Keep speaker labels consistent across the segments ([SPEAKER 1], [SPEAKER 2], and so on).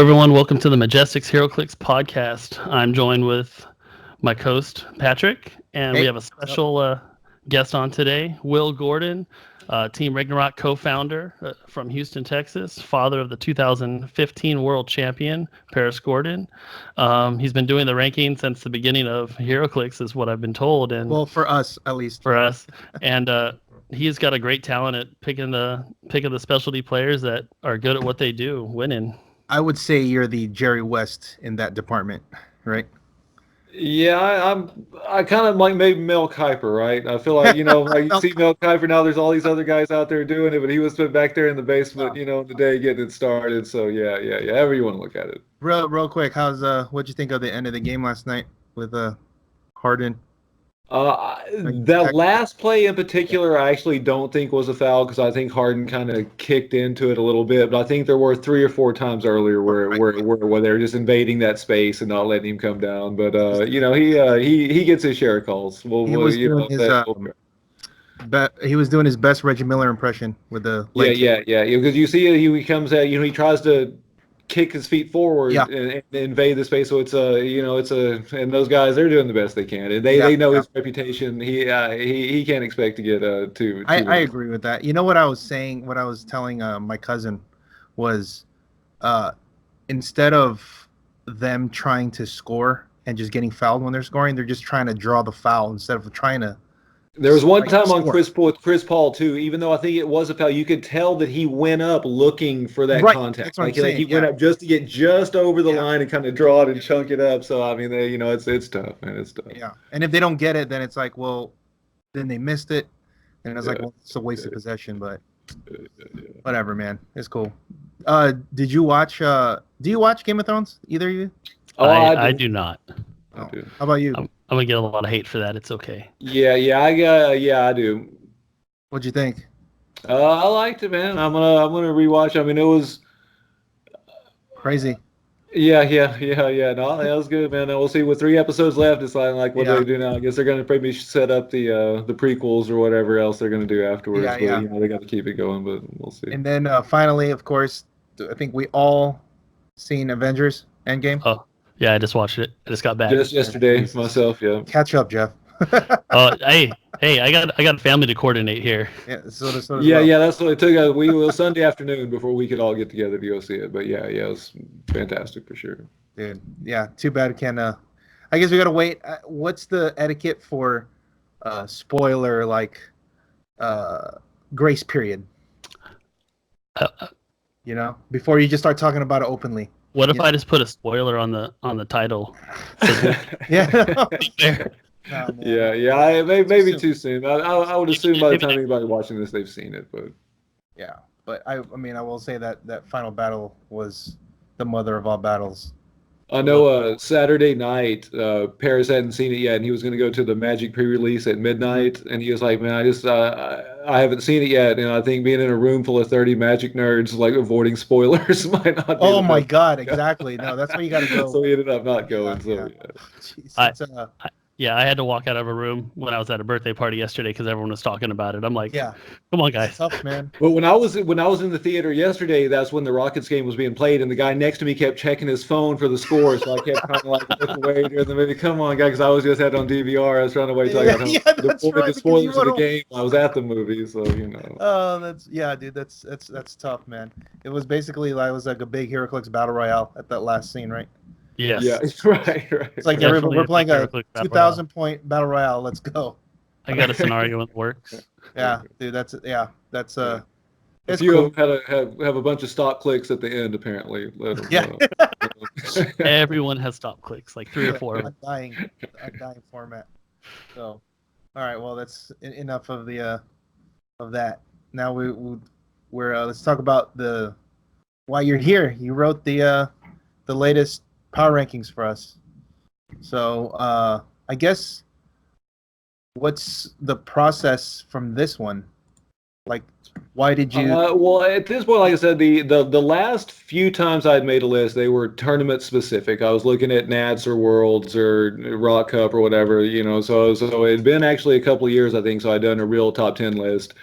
[SPEAKER 1] everyone. Welcome to the Majestix Heroclix Podcast. I'm joined with my co-host, Patrick, and we have a special guest on today, Will Gordon, Team Ragnarok co-founder from Houston, Texas, father of the 2015 world champion, Paris Gordon. He's been doing the ranking since the beginning of Heroclix, is what I've been told. And
[SPEAKER 2] well, for us, at least.
[SPEAKER 1] For us. And he's got a great talent at picking the specialty players that are good at what they do, winning.
[SPEAKER 2] I would say you're the Jerry West in that department, right?
[SPEAKER 3] Yeah, I kind of like maybe Mel Kiper, right? I feel like, like you see Mel Kiper now, there's all these other guys out there doing it, but he was back there in the basement, in the day getting it started. So yeah, however you want to look at it.
[SPEAKER 2] Real quick, what'd you think of the end of the game last night with Harden?
[SPEAKER 3] That last play in particular, I actually don't think was a foul because I think Harden kind of kicked into it a little bit. But I think there were 3 or 4 times earlier where they were just invading that space and not letting him come down. But he gets his share of calls.
[SPEAKER 2] He was doing his best Reggie Miller impression with the legs.
[SPEAKER 3] Yeah. Because you see he comes at he tries to kick his feet forward and invade the space. So it's and those guys, they're doing the best they can. And they know his reputation. He can't expect to get too.
[SPEAKER 2] I agree with that. You know what I was saying? What I was telling my cousin was, instead of them trying to score and just getting fouled when they're scoring, they're just trying to draw the foul instead of trying to.
[SPEAKER 3] There was one time on Chris Paul too. Even though I think it was a foul, you could tell that he went up looking for that contact. Like he went up just to get just over the line and kind of draw it and chunk it up. So I mean, it's tough, man. It's tough.
[SPEAKER 2] Yeah, and if they don't get it, then it's like, well, then they missed it, and it's like, well, it's a waste of possession. But whatever, man. It's cool. Did you watch? Do you watch Game of Thrones? Either of you?
[SPEAKER 1] I do not.
[SPEAKER 2] Oh. How about you?
[SPEAKER 1] I'm gonna get a lot of hate for that. It's okay.
[SPEAKER 3] Yeah, I do.
[SPEAKER 2] What'd you think?
[SPEAKER 3] I liked it, man. I'm gonna rewatch. I mean, it was
[SPEAKER 2] crazy.
[SPEAKER 3] Yeah. No, that was good, man. And we'll see. With 3 episodes left, it's like what do they do now? I guess they're gonna probably set up the prequels or whatever else they're gonna do afterwards.
[SPEAKER 2] Yeah.
[SPEAKER 3] But they got to keep it going. But we'll see.
[SPEAKER 2] And then finally, of course, I think we all seen Avengers Endgame.
[SPEAKER 1] Oh. Yeah, I just watched it. I just got back.
[SPEAKER 3] Just yesterday, myself. Yeah.
[SPEAKER 2] Catch up, Jeff.
[SPEAKER 1] Hey, I got a family to coordinate here.
[SPEAKER 2] Yeah, so
[SPEAKER 3] that's what it took. We was Sunday afternoon before we could all get together to go see it. But yeah, it was fantastic for sure.
[SPEAKER 2] Dude, yeah. Too bad. I guess we gotta wait. What's the etiquette for spoiler grace period? Before you just start talking about it openly.
[SPEAKER 1] What if I just put a spoiler on the title?
[SPEAKER 2] Yeah.
[SPEAKER 3] Maybe too soon. I would assume by the time anybody watching this, they've seen it. But
[SPEAKER 2] yeah, but I will say that final battle was the mother of all battles.
[SPEAKER 3] I know Saturday night, Paris hadn't seen it yet, and he was going to go to the Magic pre-release at midnight, and he was like, man, I haven't seen it yet, and I think being in a room full of 30 Magic nerds, like avoiding spoilers might not be
[SPEAKER 2] Oh my God, exactly. No, that's where you got to go.
[SPEAKER 3] So he ended up not going.
[SPEAKER 2] Jeez,
[SPEAKER 1] I had to walk out of a room when I was at a birthday party yesterday because everyone was talking about it. I'm like, come on, guys.
[SPEAKER 2] It's tough, man.
[SPEAKER 3] But when I was in the theater yesterday, that's when the Rockets game was being played, and the guy next to me kept checking his phone for the score, so I kept kind of looking away during the movie. Come on, guy, because I was just had on DVR. I was trying to wait till I got home. The spoilers of the game. I was at the movie, so
[SPEAKER 2] Oh, that's tough, man. It was basically it was like a big Heroclix battle royale at that last scene, right?
[SPEAKER 1] Yes.
[SPEAKER 3] Yeah, right.
[SPEAKER 2] It's like we're playing a 2,000-point battle royale. Let's go.
[SPEAKER 1] I got a scenario in the works.
[SPEAKER 2] Yeah, dude. That's It's
[SPEAKER 3] you
[SPEAKER 2] cool.
[SPEAKER 3] have a bunch of stop clicks at the end, apparently.
[SPEAKER 1] Everyone has stop clicks, like 3 or 4.
[SPEAKER 2] A dying format. So, all right. Well, that's enough of the of that. Now we're let's talk about why you're here. You wrote the latest power rankings for us. So I guess what's the process from this one? Like, why did you?
[SPEAKER 3] Well, at this point, like I said, the last few times I'd made a list, they were tournament specific. I was looking at Nats or Worlds or Rock Cup or whatever, So it had been actually a couple of years, I think. So I'd done a real top 10 list,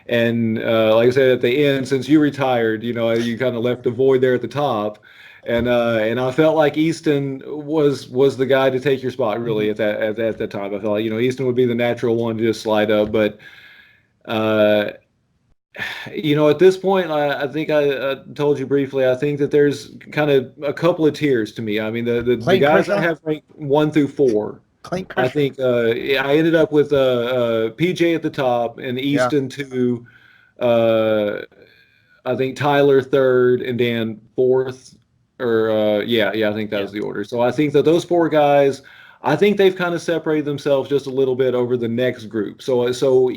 [SPEAKER 3] and like I said, at the end, since you retired, you kind of left a void there at the top. And I felt like Easton was the guy to take your spot really at that time. I felt like Easton would be the natural one to just slide up, but at this point, I think I told you briefly. I think that there's kind of a couple of tiers to me. I mean, the guys I have ranked 1 through 4. I think I ended up with PJ at the top and Easton 2. I think Tyler 3rd and Dan 4th. Or I think that was the order. So I think that those 4 guys, I think they've kind of separated themselves just a little bit over the next group. So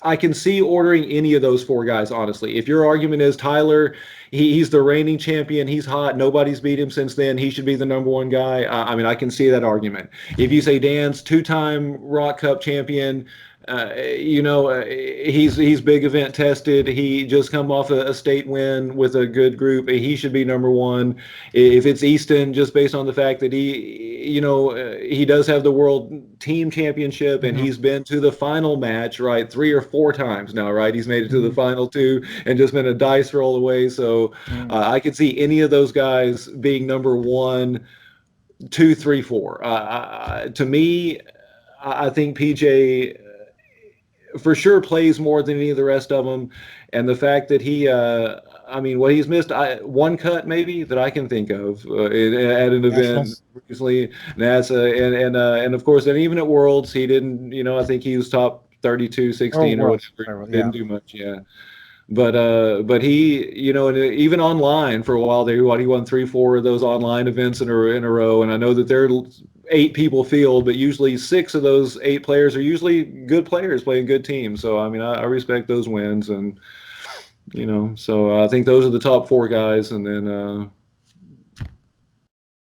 [SPEAKER 3] I can see ordering any of those 4 guys, honestly. If your argument is Tyler, he's the reigning champion, he's hot, nobody's beat him since then, he should be the number 1 guy, I mean, I can see that argument. If you say Dan's 2-time Rock Cup champion, he's big event tested. He just come off a state win with a good group. He should be number 1. If it's Easton, just based on the fact that he does have the world team championship and he's been to the final match, right? 3 or 4 times now, right? He's made it to the final 2 and just been a dice roll away. So I could see any of those guys being number 1, 2, 3, 4. To me, I think PJ for sure plays more than any of the rest of them, and the fact that he he's missed 1 cut maybe that I can think of at an event recently, NASA, and of course, and even at Worlds he didn't, I think he was top 32, 16 or whatever. Didn't do much, but he, and even online for a while there, he won 3, 4 of those online events in a row, and I know that they're 8 people field, but usually 6 of those 8 players are usually good players playing good teams. So I mean, I respect those wins, and so I think those are the top 4 guys, and then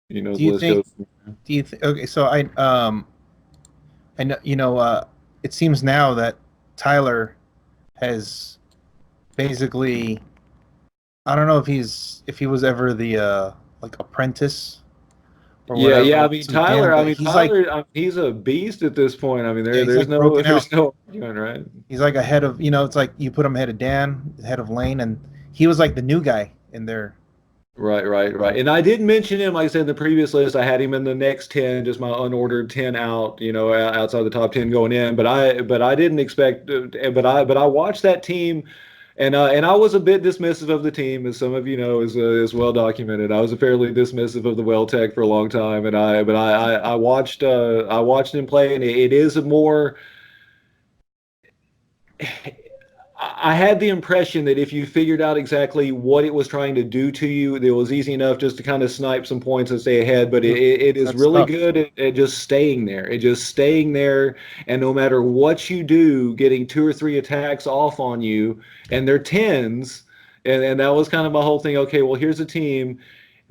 [SPEAKER 2] do you think? Okay, so I know it seems now that Tyler has basically, I don't know if he was ever the apprentice.
[SPEAKER 3] I mean Tyler, he's a beast at this point. I mean there's no argument, right?
[SPEAKER 2] He's like ahead of, it's like you put him ahead of Dan, ahead of Lane, and he was like the new guy in there.
[SPEAKER 3] Right. And I didn't mention him, like I said in the previous list. I had him in the next 10, just my unordered 10 out, outside the top 10 going in. But I didn't expect. But I watched that team. And I was a bit dismissive of the team, as some of you know, is well documented. I was fairly dismissive of the Well-Tech for a long time, and I watched him play, and it is a more. I had the impression that if you figured out exactly what it was trying to do to you, it was easy enough just to kind of snipe some points and stay ahead. But it is really good at just staying there. And no matter what you do, getting 2 or 3 attacks off on you, and they're 10s. And that was kind of my whole thing. Okay, well, here's a team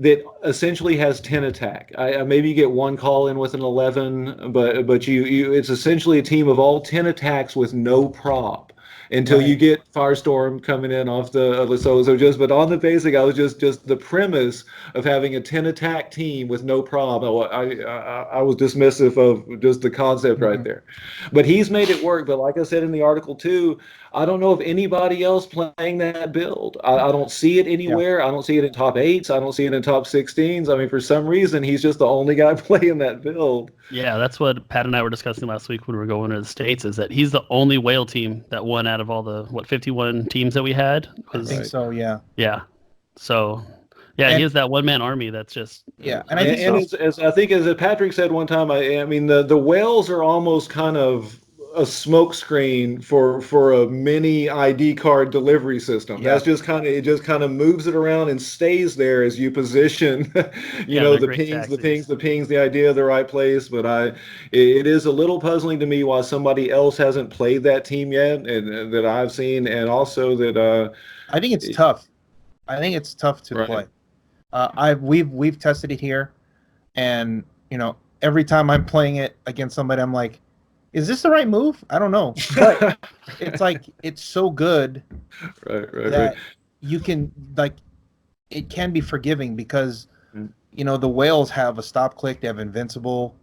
[SPEAKER 3] that essentially has 10 attack. Maybe you get 1 call in with an 11, but you it's essentially a team of all 10 attacks with no prop. Until you get Firestorm coming in off the but on the basic, I was just the premise of having a 10 attack team with no problem. I was dismissive of just the concept right there, but he's made it work. But like I said in the article too, I don't know of anybody else playing that build. I don't see it anywhere. I don't see it in top 8s. I don't see it in top 16s. I mean, for some reason, he's just the only guy playing that build.
[SPEAKER 1] Yeah, that's what Pat and I were discussing last week when we were going to the States, is that he's the only whale team that won out of all the, 51 teams that we had?
[SPEAKER 2] I think so, yeah.
[SPEAKER 1] Yeah. So, yeah, he is that one-man army that's just...
[SPEAKER 2] Yeah,
[SPEAKER 1] and
[SPEAKER 2] I think
[SPEAKER 3] as Patrick said one time, I mean, the whales are almost kind of a smokescreen for a mini ID card delivery system. That's just kind of moves it around and stays there as you position, the pings, the idea of the right place. But it is a little puzzling to me why somebody else hasn't played that team yet, and that I've seen, and also that
[SPEAKER 2] I think it's tough. I think it's tough to play. We've tested it here, and every time I'm playing it against somebody, I'm like, is this the right move? I don't know. But it's like, it's so good that you can, it can be forgiving because, the whales have a stop click, they have invincible.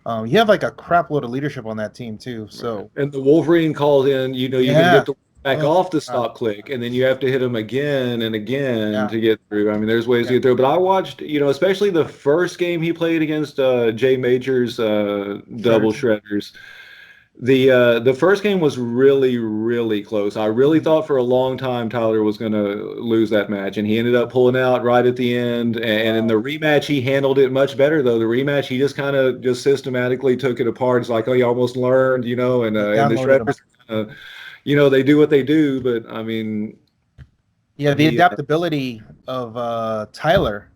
[SPEAKER 2] You have a crap load of leadership on that team too. So
[SPEAKER 3] and the Wolverine calls in, you can get the back off the stop click, and then you have to hit them again and again to get through. I mean, there's ways to get through. But I watched, especially the first game he played against Jay Major's double shredders. The first game was really, really close. I really thought for a long time Tyler was going to lose that match, and he ended up pulling out right at the end. And in the rematch, he handled it much better, though. The rematch, he just kind of just systematically took it apart. It's like, oh, he almost learned, and the shredders, they do what they do. But I mean,
[SPEAKER 2] the adaptability of Tyler,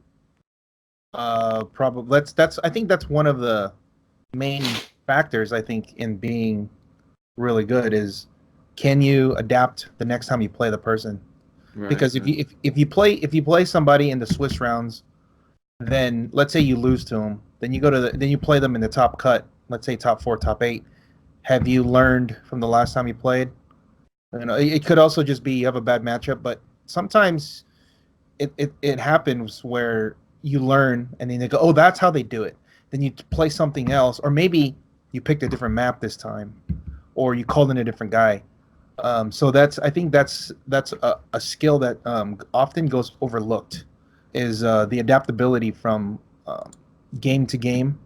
[SPEAKER 2] probably I think that's one of the main factors, I think, in being really good is, can you adapt the next time you play the person? Right, because if you play somebody in the Swiss rounds, then let's say you lose to them, then you play them in the top cut, let's say top 4, top 8. Have you learned from the last time you played? It could also just be you have a bad matchup, but sometimes it happens where you learn and then they go, oh, that's how they do it. Then you play something else, or maybe you picked a different map this time, or you called in a different guy. So I think that's a skill that often goes overlooked, is the adaptability from game to game.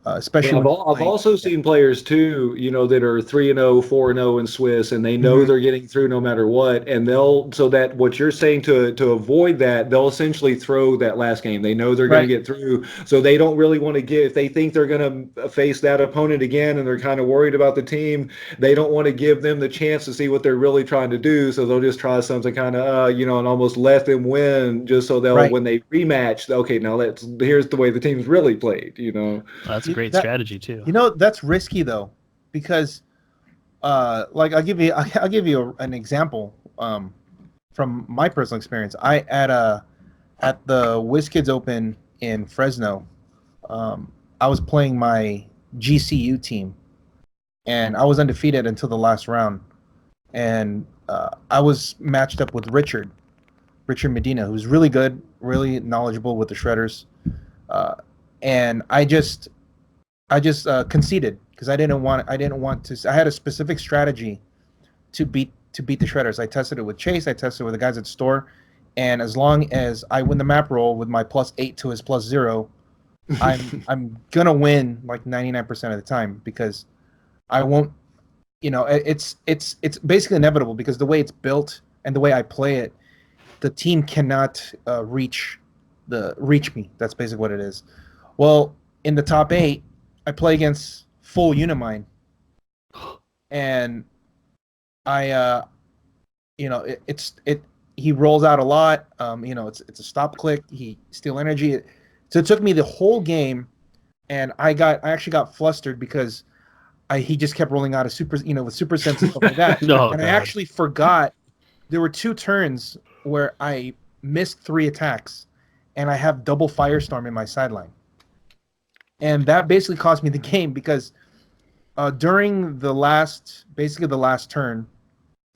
[SPEAKER 2] Especially
[SPEAKER 3] I've also seen players too, that are 3-0, 4-0 in Swiss, and they know they're getting through no matter what. And so that what you're saying to avoid that, they'll essentially throw that last game. They know they're going to get through, so they don't really want to give. If they think they're going to face that opponent again, and they're kind of worried about the team, they don't want to give them the chance to see what they're really trying to do. So they'll just try something kind of, and almost let them win, just so they'll when they rematch, okay, now here's the way the team's really played.
[SPEAKER 1] That's great strategy too.
[SPEAKER 2] That's risky though, because like I'll give you an example from my personal experience. At the WizKids Open in Fresno, I was playing my GCU team, and I was undefeated until the last round, and I was matched up with Richard Medina, who's really good, really knowledgeable with the shredders, and I just conceded because I didn't want to. I had a specific strategy to beat the shredders. I tested it with Chase. I tested it with the guys at store, and as long as I win the map roll with my +8 to his +0, I'm gonna win like 99% of the time, because I won't. It's basically inevitable, because the way it's built and the way I play it, the team cannot reach me. That's basically what it is. Well, in the top 8. I play against full Unimind, and he rolls out a lot. It's a stop click. He steal energy. So it took me the whole game, and I actually got flustered because he just kept rolling out a super, with super sense and stuff like that. I actually forgot there were 2 turns where I missed 3 attacks, and I have double Firestorm in my sideline. And that basically cost me the game, because during the last turn,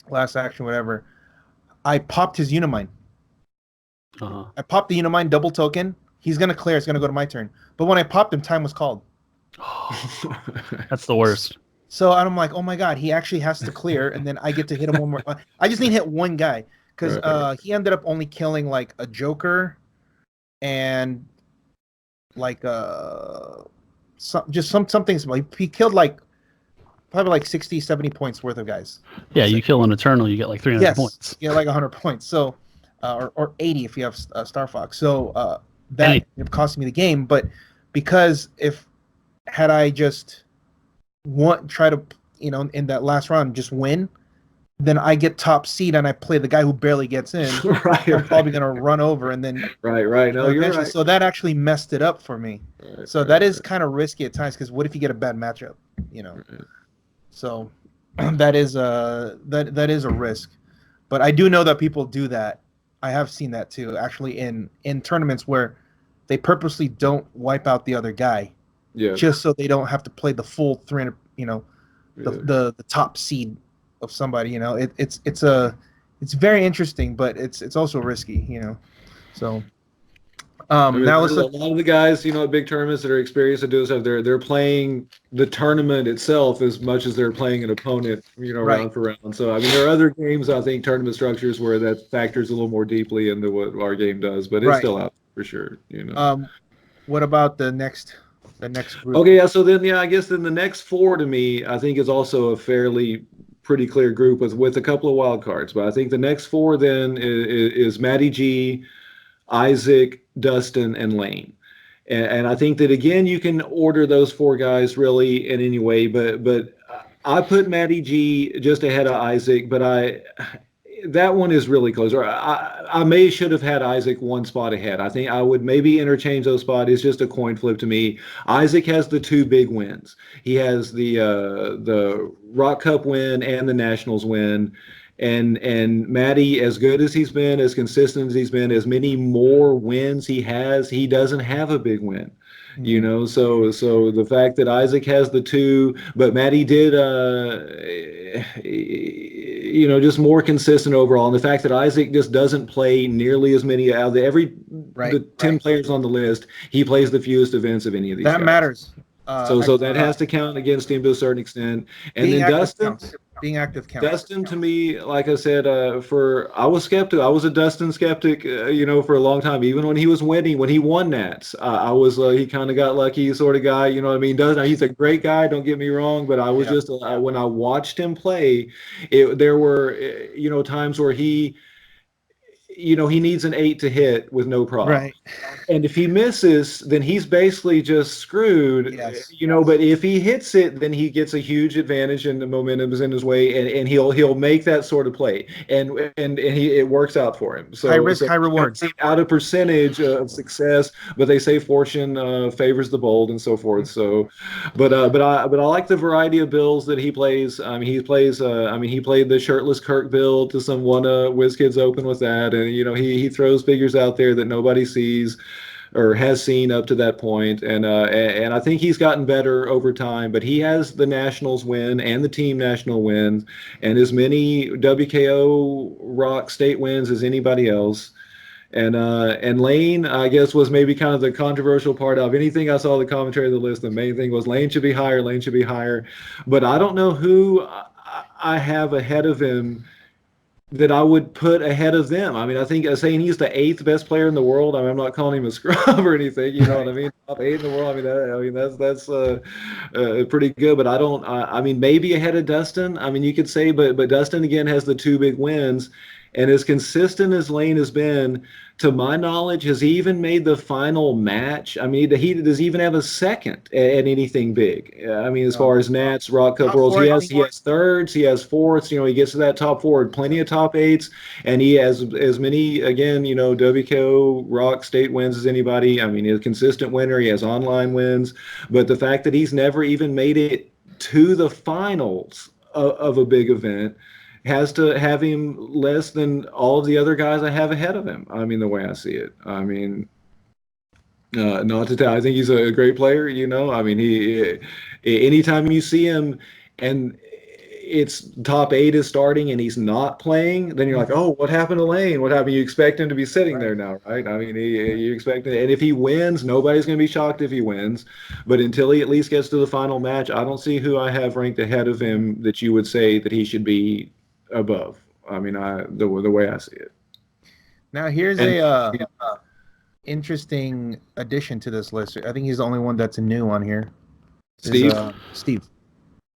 [SPEAKER 2] last action, whatever, I popped his Unimind. I popped the Unimind, double token. He's going to clear. It's going to go to my turn. But when I popped him, time was called.
[SPEAKER 1] That's the worst.
[SPEAKER 2] So I'm like, oh my God, he actually has to clear, and then I get to hit him one more. I just need to hit one guy, because he ended up only killing like a Joker and like something small. He killed like probably like 60, 70 points worth of guys.
[SPEAKER 1] Yeah, you kill an Eternal, you get like 300 points.
[SPEAKER 2] Yeah, like 100 points. So or 80 if you have Star Fox. So that ended up costing me the game. But because had I just try to in that last round just win, then I get top seed and I play the guy who barely gets in. I'm probably going to run over, and then
[SPEAKER 3] right. No, you're right.
[SPEAKER 2] So that actually messed it up for me. So that is kind of risky at times, because what if you get a bad matchup? So that is a risk. But I do know that people do that. I have seen that too, actually, in tournaments where they purposely don't wipe out the other guy, just so they don't have to play the full 300. The top seed of somebody. It's very interesting, but it's also risky. So
[SPEAKER 3] I mean,
[SPEAKER 2] Now
[SPEAKER 3] a
[SPEAKER 2] let's look.
[SPEAKER 3] lot of the guys, at big tournaments that are experienced at doing stuff, they're playing the tournament itself as much as they're playing an opponent,
[SPEAKER 2] Right.
[SPEAKER 3] round for round. So, I mean, there are other games, I think, tournament structures where that factors a little more deeply into what our game does, but it's
[SPEAKER 2] Right.
[SPEAKER 3] still out for sure,
[SPEAKER 2] What about the next group?
[SPEAKER 3] Okay, yeah. So then, I guess then the next four to me, I think is also a fairly pretty clear group with a couple of wild cards. But I think the next four then is Matty G, Isaac, Dustin, and Lane. And I think that again, you can order those four guys really in any way, but I put Matty G just ahead of Isaac, but that one is really close. Or I should have had Isaac one spot ahead. I think I would maybe interchange those spots. It's just a coin flip to me. Isaac has the two big wins. He has the Rock Cup win and the Nationals win. And Matty, as good as he's been, as consistent as he's been, as many more wins he has, he doesn't have a big win. So the fact that Isaac has the two, but Matty did just more consistent overall, and the fact that Isaac just doesn't play nearly as many out of the 10 players on the list, he plays the fewest events of any of these
[SPEAKER 2] that
[SPEAKER 3] guys.
[SPEAKER 2] Matters.
[SPEAKER 3] So that has to count against him to a certain extent. And then Dustin
[SPEAKER 2] counts. Being active counts.
[SPEAKER 3] Dustin, to me, like I said, I was skeptic. I was a Dustin skeptic, for a long time. Even when he was winning, when he won Nats, I was he kind of got lucky sort of guy. You know what I mean? Dustin, he's a great guy. Don't get me wrong, but I was just when I watched him play, there were times where he needs an 8 to hit with no problem.
[SPEAKER 2] Right.
[SPEAKER 3] And if he misses, then he's basically just screwed.
[SPEAKER 2] Yes.
[SPEAKER 3] But if he hits it, then he gets a huge advantage and the momentum is in his way, and he'll make that sort of play. And it works out for him. So
[SPEAKER 2] high risk, high reward.
[SPEAKER 3] Out of percentage of success, but they say fortune favors the bold and so forth. So but I like the variety of builds that he plays. He played the shirtless Kirk build to some one WizKids Open with that, and he throws figures out there that nobody sees or has seen up to that point, and I think he's gotten better over time. But he has the Nationals win and the team national wins, and as many WKO Rock state wins as anybody else. And Lane, I guess, was maybe kind of the controversial part of anything I saw the commentary of the list. The main thing was Lane should be higher, but I don't know who I have ahead of him that I would put ahead of them. I mean, I think saying he's the 8th best player in the world. I mean, I'm not calling him a scrub or anything. You know what I mean? Top 8 in the world. That's pretty good. But I mean, maybe ahead of Dustin. I mean, you could say, but Dustin again has the two big wins, and as consistent as Lane has been, to my knowledge, has he even made the final match? I mean, does he even have a second at anything big? I mean, as far as Nats, Rock Cup Worlds, he has thirds, he has fourths. He gets to that top four, plenty of top 8s, and he has as many, again, WKO Rock state wins as anybody. I mean, he's a consistent winner. He has online wins, but the fact that he's never even made it to the finals of a big event has to have him less than all of the other guys I have ahead of him. I mean, the way I see it. I mean, not to tell, I think he's a great player, I mean, anytime you see him and it's top 8 is starting and he's not playing, then you're like, oh, what happened to Lane? What happened? You expect him to be sitting there now, right? I mean, you expect it. And if he wins, nobody's going to be shocked if he wins. But until he at least gets to the final match, I don't see who I have ranked ahead of him that you would say that he should be above. I mean, the way I see it.
[SPEAKER 2] Now here's interesting addition to this list. I think he's the only one that's new on here. Steve.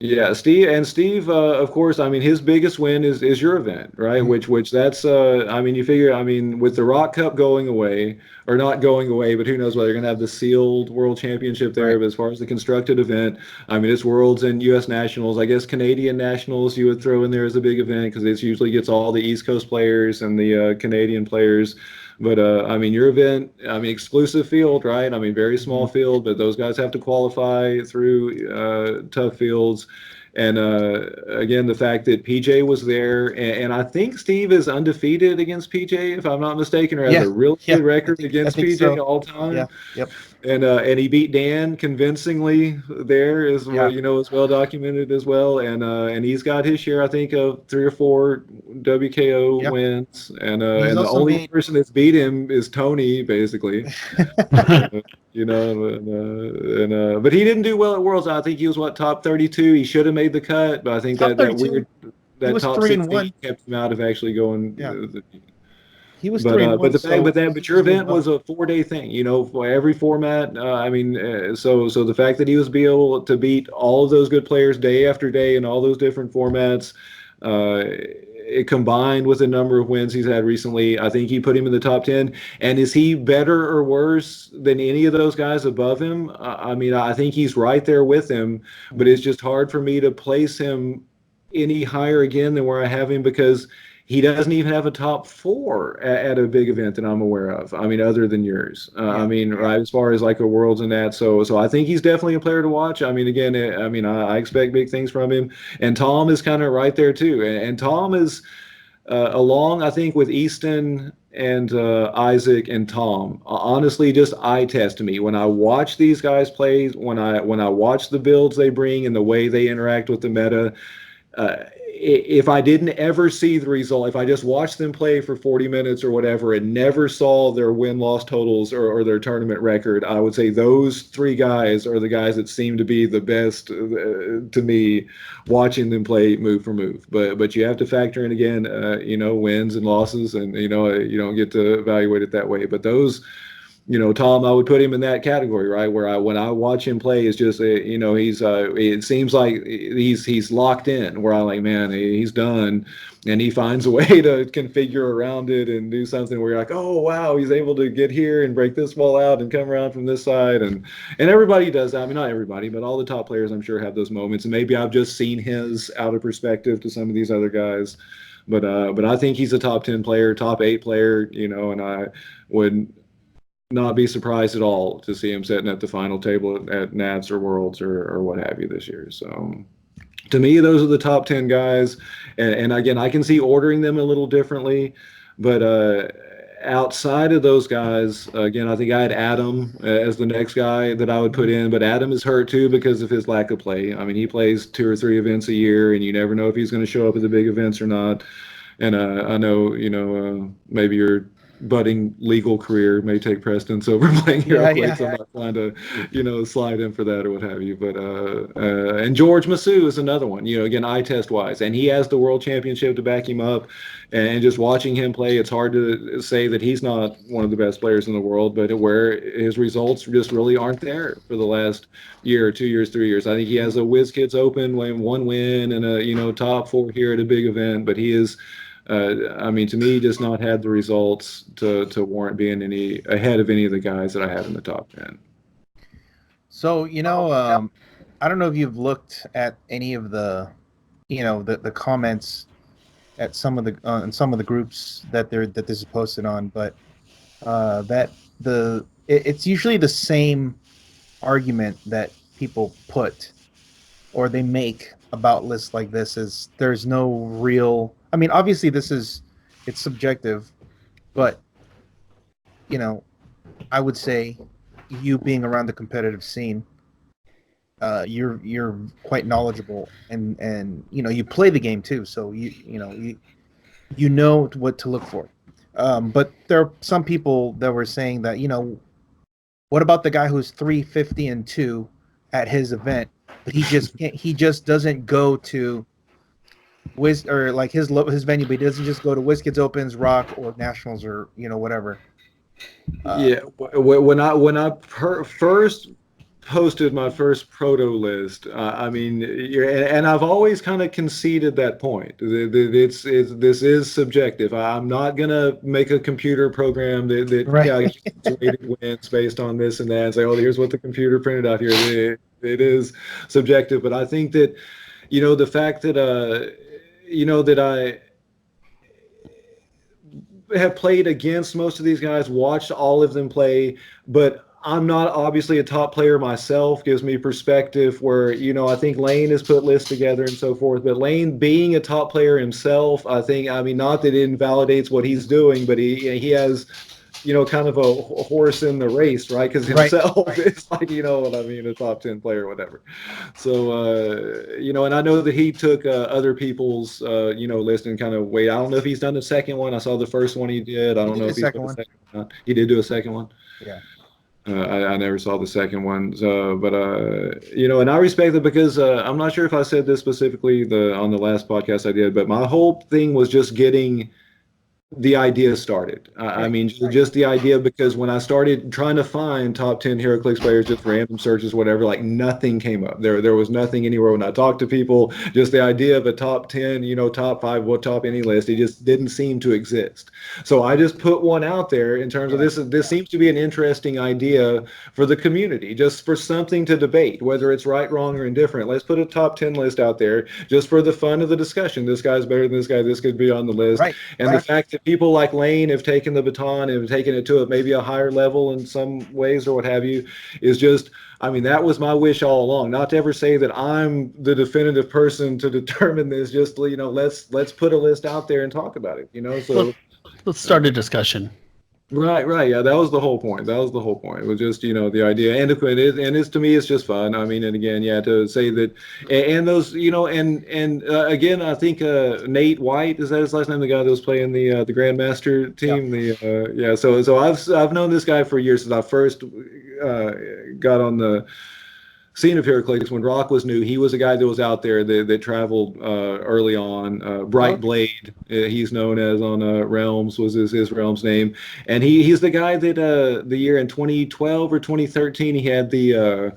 [SPEAKER 3] Yeah, Steve, of course, I mean, his biggest win is your event, right?
[SPEAKER 2] Mm-hmm.
[SPEAKER 3] Which that's, I mean, you figure, I mean, with the Rock Cup going away, or not going away, but who knows whether they're going to have the sealed World Championship there. Right. But as far as the constructed event, I mean, it's Worlds and U.S. Nationals. I guess Canadian Nationals you would throw in there as a big event because it usually gets all the East Coast players and the Canadian players. But, I mean, your event, I mean, exclusive field, right? I mean, very small field, but those guys have to qualify through tough fields. And again, the fact that PJ was there, and I think Steve is undefeated against PJ, if I'm not mistaken, or has a really good record against PJ
[SPEAKER 2] so.
[SPEAKER 3] all time.
[SPEAKER 2] Yeah. Yep.
[SPEAKER 3] And he beat Dan convincingly there as well, it's well documented as well. And he's got his share, I think, of 3 or 4 WKO wins. And the only person that's beat him is Tony, basically. But he didn't do well at Worlds. I think he was top 32. He should have made the cut, but I think that weird top 16 kept him out of actually going.
[SPEAKER 2] He was 3-1.
[SPEAKER 3] But your event was a 4-day thing, for every format. So the fact that he was able to beat all of those good players day after day in all those different formats, it combined with the number of wins he's had recently, I think he put him in the top 10. And is he better or worse than any of those guys above him? I think he's right there with him, but it's just hard for me to place him any higher again than where I have him, because he doesn't even have a top 4 at a big event that I'm aware of. Other than yours. Right, as far as like a Worlds and that. So I think he's definitely a player to watch. I expect big things from him. And Tom is kind of right there too. And Tom is along, I think, with Easton and Isaac and Tom. Honestly, just eye test me when I watch these guys play. When I watch the builds they bring and the way they interact with the meta. If I didn't ever see the result, if I just watched them play for 40 minutes or whatever and never saw their win-loss totals or their tournament record, I would say those 3 guys are the guys that seem to be the best to me, watching them play move for move. But you have to factor in, again, wins and losses, and, you don't get to evaluate it that way. But those... Tom, I would put him in that category, right? Where when I watch him play, it's just, he's. It seems like he's locked in. Where I'm like, man, he's done, and he finds a way to configure around it and do something where you're like, oh wow, he's able to get here and break this wall out and come around from this side, and everybody does that. Not everybody, but all the top players, I'm sure, have those moments. And maybe I've just seen his out of perspective to some of these other guys, but I think he's a top 10 player, top 8 player, and I would not be surprised at all to see him sitting at the final table at Nats or Worlds or what have you this year. So to me, those are the top 10 guys. And again, I can see ordering them a little differently, but outside of those guys, again, I think I had Adam as the next guy that I would put in, but Adam is hurt too because of his lack of play. He plays 2 or 3 events a year, and you never know if he's going to show up at the big events or not. And I know, maybe your budding legal career may take precedence over playing Heroclix. I'm not trying to, slide in for that or what have you. But and George Masu is another one. Again, eye test wise, and he has the world championship to back him up. And just watching him play, it's hard to say that he's not one of the best players in the world. But where his results just really aren't there for the last year, 2 years, 3 years. I think he has a WizKids Open, 1 win, and a top 4 here at a big event. But he is. To me, just not had the results to warrant being any ahead of any of the guys that I had in the top 10.
[SPEAKER 2] So, I don't know if you've looked at any of the, the comments at some of the in some of the groups that this is posted on, but it's usually the same argument that people put or they make about lists like this is there's no real. Obviously it's subjective, but I would say you being around the competitive scene, you're quite knowledgeable and you play the game too, so you know what to look for. But there are some people that were saying that what about the guy who's 350-2 at his event, but he just doesn't go to or like his venue, but he doesn't just go to WizKids Opens, Rock, or Nationals, or whatever.
[SPEAKER 3] When I first posted my first proto list, and I've always kind of conceded that point. This is subjective. I'm not gonna make a computer program that weighted wins based on this and that, and say, oh, here's what the computer printed out here. It is subjective, but I think that the fact that that I have played against most of these guys, watched all of them play, but I'm not obviously a top player myself, gives me perspective where, I think Lane has put lists together and so forth, but Lane being a top player himself, I mean, not that it invalidates what he's doing, but he has, kind of a horse in the race, right? Because himself is like, what I mean, a top 10 player, whatever. So, and I know that he took other people's, list and kind of wait. I don't know if he's done the second one. I saw the first one he did. I don't know if he's done the second one. He did do a second one.
[SPEAKER 2] Yeah.
[SPEAKER 3] I never saw the second one, but and I respect it because I'm not sure if I said this specifically on the last podcast I did, but my whole thing was just getting the idea started. I mean, just the idea, because when I started trying to find top 10 Heroclix players, just random searches, whatever, like nothing came up. There was nothing anywhere when I talked to people. Just the idea of a top 10, top 5, top any list, it just didn't seem to exist. So I just put one out there in terms of this seems to be an interesting idea for the community, just for something to debate, whether it's right, wrong, or indifferent. Let's put a top 10 list out there just for the fun of the discussion. This guy's better than this guy. This could be on the list. The fact that people like Lane have taken the baton and have taken it to maybe a higher level in some ways or what have you is just, I mean, that was my wish all along. Not to ever say that I'm the definitive person to determine this. Just, let's put a list out there and talk about it. So
[SPEAKER 1] let's start a discussion.
[SPEAKER 3] Right. Yeah, that was the whole point. It was just, the idea. And it's to me, it's just fun. I mean, and again, to say that, and those, again, I think Nate White, is that his last name? The guy that was playing the Grandmaster team. Yeah. So I've known this guy for years since I first got on the scene of Heroclix when Rock was new. He was a guy that was out there that traveled early on. Bright Blade, he's known as on Realms, was his Realms name, and he's the guy that the year in 2012 or 2013 he had the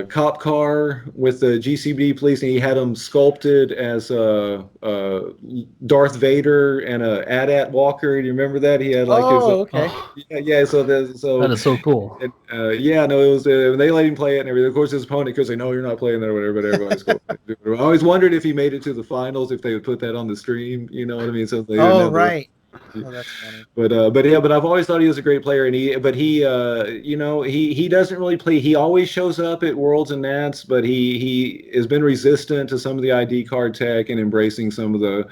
[SPEAKER 3] cop car with the GCBD police, and he had him sculpted as Darth Vader and a AT-AT walker. Do you remember that? He had like yeah. So
[SPEAKER 1] that is so cool.
[SPEAKER 3] And, it was when they let him play it and everything. Of course, his opponent could say, "No, you're not playing that," or whatever. But everybody's cool. I always wondered if he made it to the finals, if they would put that on the stream. You know what I mean? So they
[SPEAKER 2] right. Oh, that's funny.
[SPEAKER 3] But I've always thought he was a great player, and he doesn't really play. He always shows up at Worlds and Nats, but he has been resistant to some of the ID card tech and embracing some of the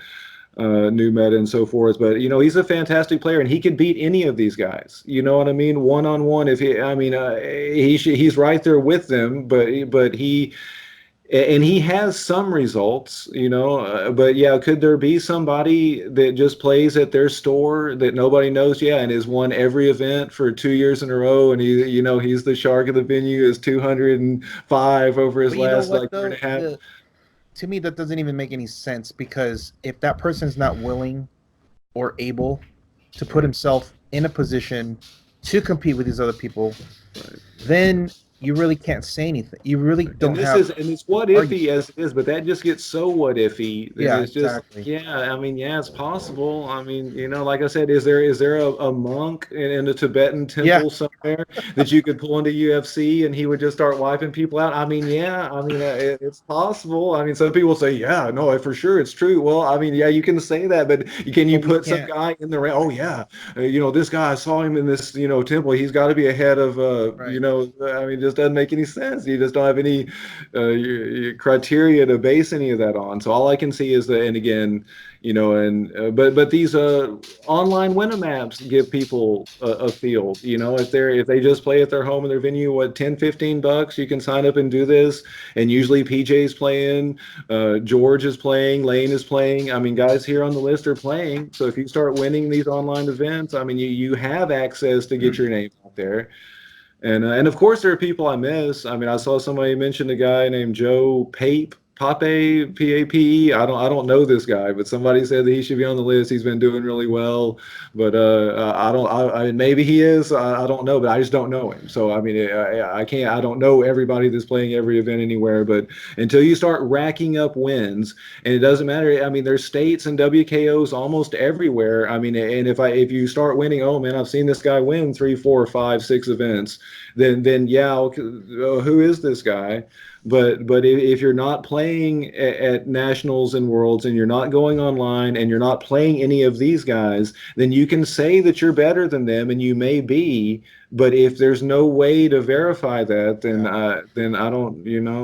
[SPEAKER 3] new meta and so forth. But he's a fantastic player, and he can beat any of these guys. You know what I mean? 1-on-1. He's right there with them, but he. And he has some results, but could there be somebody that just plays at their store that nobody knows? Yeah, and has won every event for 2 years in a row, and he's the shark of the venue, is 205 over his last year and a half.
[SPEAKER 2] To me, that doesn't even make any sense, because if that person's not willing or able to put himself in a position to compete with these other people, then you really can't say anything. You really don't
[SPEAKER 3] and it's what ify as it is, but that just gets so what ify. It's just,
[SPEAKER 2] exactly.
[SPEAKER 3] It's possible. I mean, like I said, is there a monk in a Tibetan temple somewhere that you could pull into UFC and he would just start wiping people out? I mean, it's possible. I mean, some people say, no, for sure it's true. Well, I mean, you can say that, but can you put some guy in the ring? Oh yeah, this guy, I saw him in this, temple. He's got to be ahead of, I mean, just doesn't make any sense. You just don't have any criteria to base any of that on. So all I can see is that, and again, but these online Winamaps give people a field. If they just play at their home in their venue, $10-15, you can sign up and do this. And usually PJ's playing, George is playing, Lane is playing. I mean, guys here on the list are playing. So if you start winning these online events, I mean, you have access to get your name out there. And of course, there are people I miss. I mean, I saw somebody mention a guy named Joe Pape, Pape. I don't know this guy, but somebody said that he should be on the list. He's been doing really well, but I mean, maybe he is. I don't know, but I just don't know him. So I mean, I can't. I don't know everybody that's playing every event anywhere. But until you start racking up wins, and it doesn't matter. I mean, there's states and WKOs almost everywhere. I mean, and if you start winning, oh man, I've seen this guy win 3, 4, 5, 6 events. Then who is this guy? But if you're not playing at nationals and worlds, and you're not going online, and you're not playing any of these guys, then you can say that you're better than them, and you may be, But if there's no way to verify that, then I don't,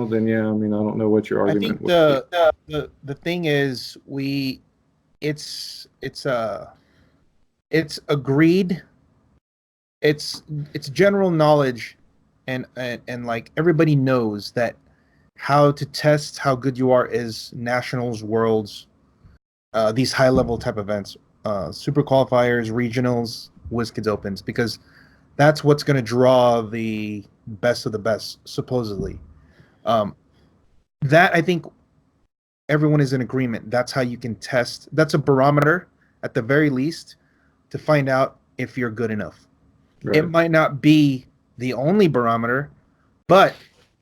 [SPEAKER 3] then yeah, I mean, I don't know what your
[SPEAKER 2] I
[SPEAKER 3] argument
[SPEAKER 2] think
[SPEAKER 3] would be.
[SPEAKER 2] the thing is it's it's agreed, it's general knowledge, and like everybody knows that how to test how good you are is nationals, worlds, these high level type events, super qualifiers, regionals, WizKids Opens, because that's what's going to draw the best of the best, supposedly. That I think everyone is in agreement. That's how you can test. That's a barometer, at the very least, to find out if you're good enough.
[SPEAKER 3] Right.
[SPEAKER 2] It might not be the only barometer, but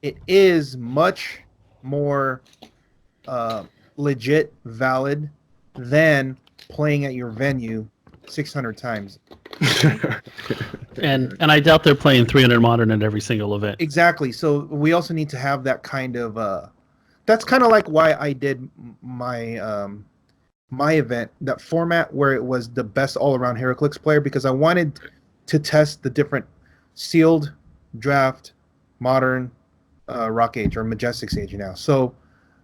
[SPEAKER 2] it is much more legit, valid than playing at your venue 600 times.
[SPEAKER 1] And I doubt they're playing 300 modern at every single event.
[SPEAKER 2] Exactly. So we also need to have that kind of that's kind of like why I did my my event, that format where it was the best all-around Heroclix player, because I wanted to test the different sealed, draft, modern, rock age or Majestix age now. So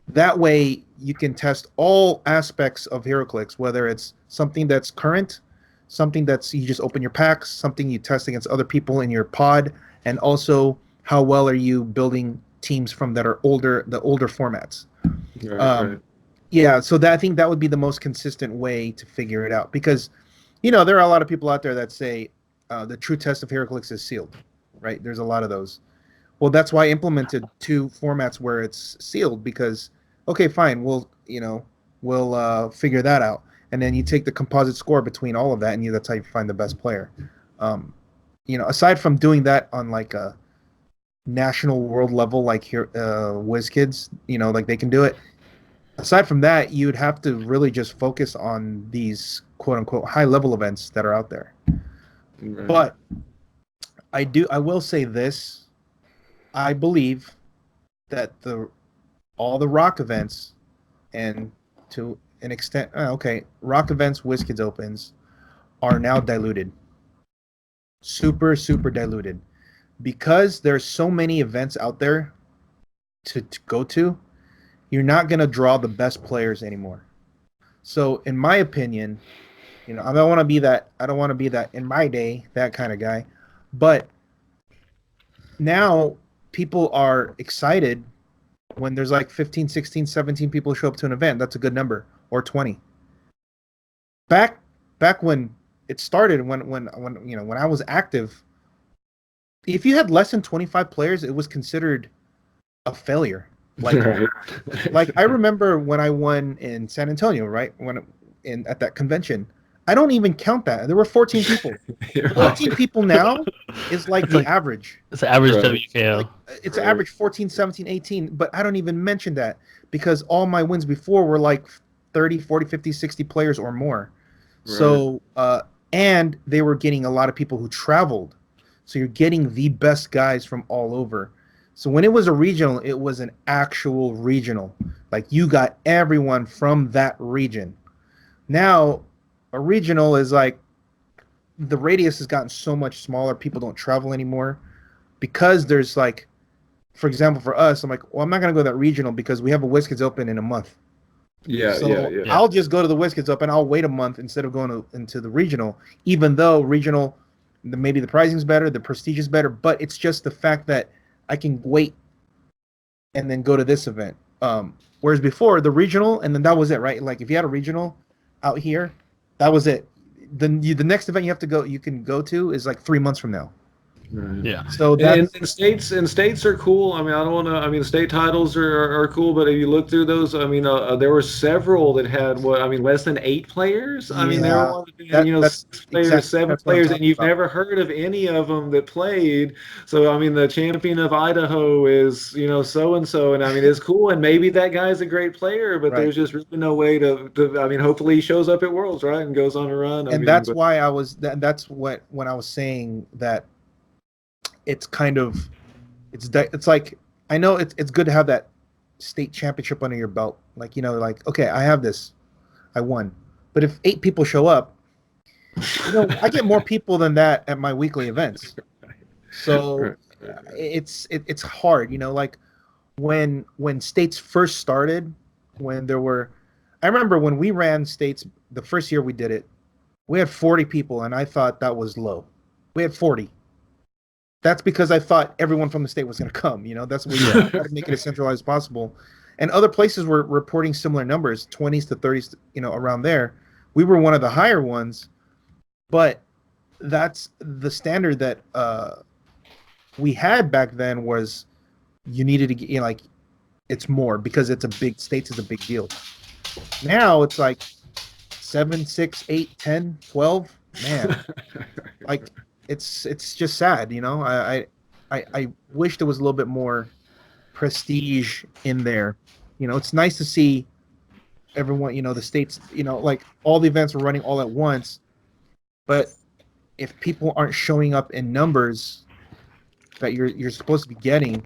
[SPEAKER 2] that way you can test all aspects of Heroclix, whether it's something that's current, something that's you just open your packs, something you test against other people in your pod, and also how well are you building teams from that are older, the older formats.
[SPEAKER 3] Right.
[SPEAKER 2] Yeah, so that I think that would be the most consistent way to figure it out, because there are a lot of people out there that say the true test of Heroclix is sealed, right? There's a lot of those. Well, that's why I implemented 2 formats where it's sealed, because okay, fine, we'll figure that out, and then you take the composite score between all of that, and that's how you find the best player. Aside from doing that on like a national world level, like here, WizKids, like they can do it. Aside from that, you'd have to really just focus on these quote unquote high level events that are out there. Right. But I will say this. I believe that all the rock events, and to an extent, rock events, WizKids Opens, are now diluted. Super, super diluted. Because there's so many events out there to go to, you're not going to draw the best players anymore. So in my opinion, I don't want to be that in my day, that kind of guy. But now people are excited when there's like 15, 16, 17 people show up to an event. That's a good number, or 20. Back when it started, when I was active, if you had less than 25 players, it was considered a failure. Like I remember when I won in San Antonio, right? At that convention, I don't even count that. There were 14 people. 14 people now is like the average.
[SPEAKER 1] It's the average WKO.
[SPEAKER 2] It's average 14, 17, 18, but I don't even mention that because all my wins before were like 30, 40, 50, 60 players or more. Right. So, and they were getting a lot of people who traveled. So you're getting the best guys from all over. So when it was a regional, it was an actual regional. Like you got everyone from that region. Now, a regional is like the radius has gotten so much smaller. People don't travel anymore because there's like, for example, for us, I'm like, well, I'm not going to go to that regional because we have a WizKids Open in a month.
[SPEAKER 3] Yeah.
[SPEAKER 2] I'll just go to the WizKids Open. I'll wait a month instead of going into the regional, even though regional, maybe the pricing's better, the prestige is better, but it's just the fact that I can wait and then go to this event. Whereas before, the regional, and then that was it, right? Like if you had a regional out here, that was it. The next event you can go to is like 3 months from now.
[SPEAKER 3] Right.
[SPEAKER 1] Yeah.
[SPEAKER 3] So and states are cool. I mean, I don't want to. I mean, state titles are cool, but if you look through those, I mean, there were several that had less than 8 players. I mean, there were 6 players, 7 players, and you've never heard of any of them that played. So I mean, the champion of Idaho is so and so, and I mean, it's cool, and maybe that guy's a great player, but there's just really no way to. I mean, hopefully he shows up at Worlds, right, and goes on a run.
[SPEAKER 2] That's why I was. That's what when I was saying that. It's kind of, it's like, I know it's good to have that state championship under your belt. Like, like, okay, I have this, I won. But if 8 people show up, I get more people than that at my weekly events. So it's hard, like when states first started, I remember when we ran states the first year we did it, we had 40 people, and I thought that was low. We had 40. That's because I thought everyone from the state was going to come. That's what we had to make it as centralized as possible. And other places were reporting similar numbers, 20s to 30s, around there. We were one of the higher ones, but that's the standard that we had back then. Was you needed to get, it's more because it's a big, states is a big deal. Now it's like 7, 6, 8, 10, 12. Man, it's just sad, I wish there was a little bit more prestige in there. It's nice to see everyone, the states, all the events are running all at once. But if people aren't showing up in numbers that you're supposed to be getting.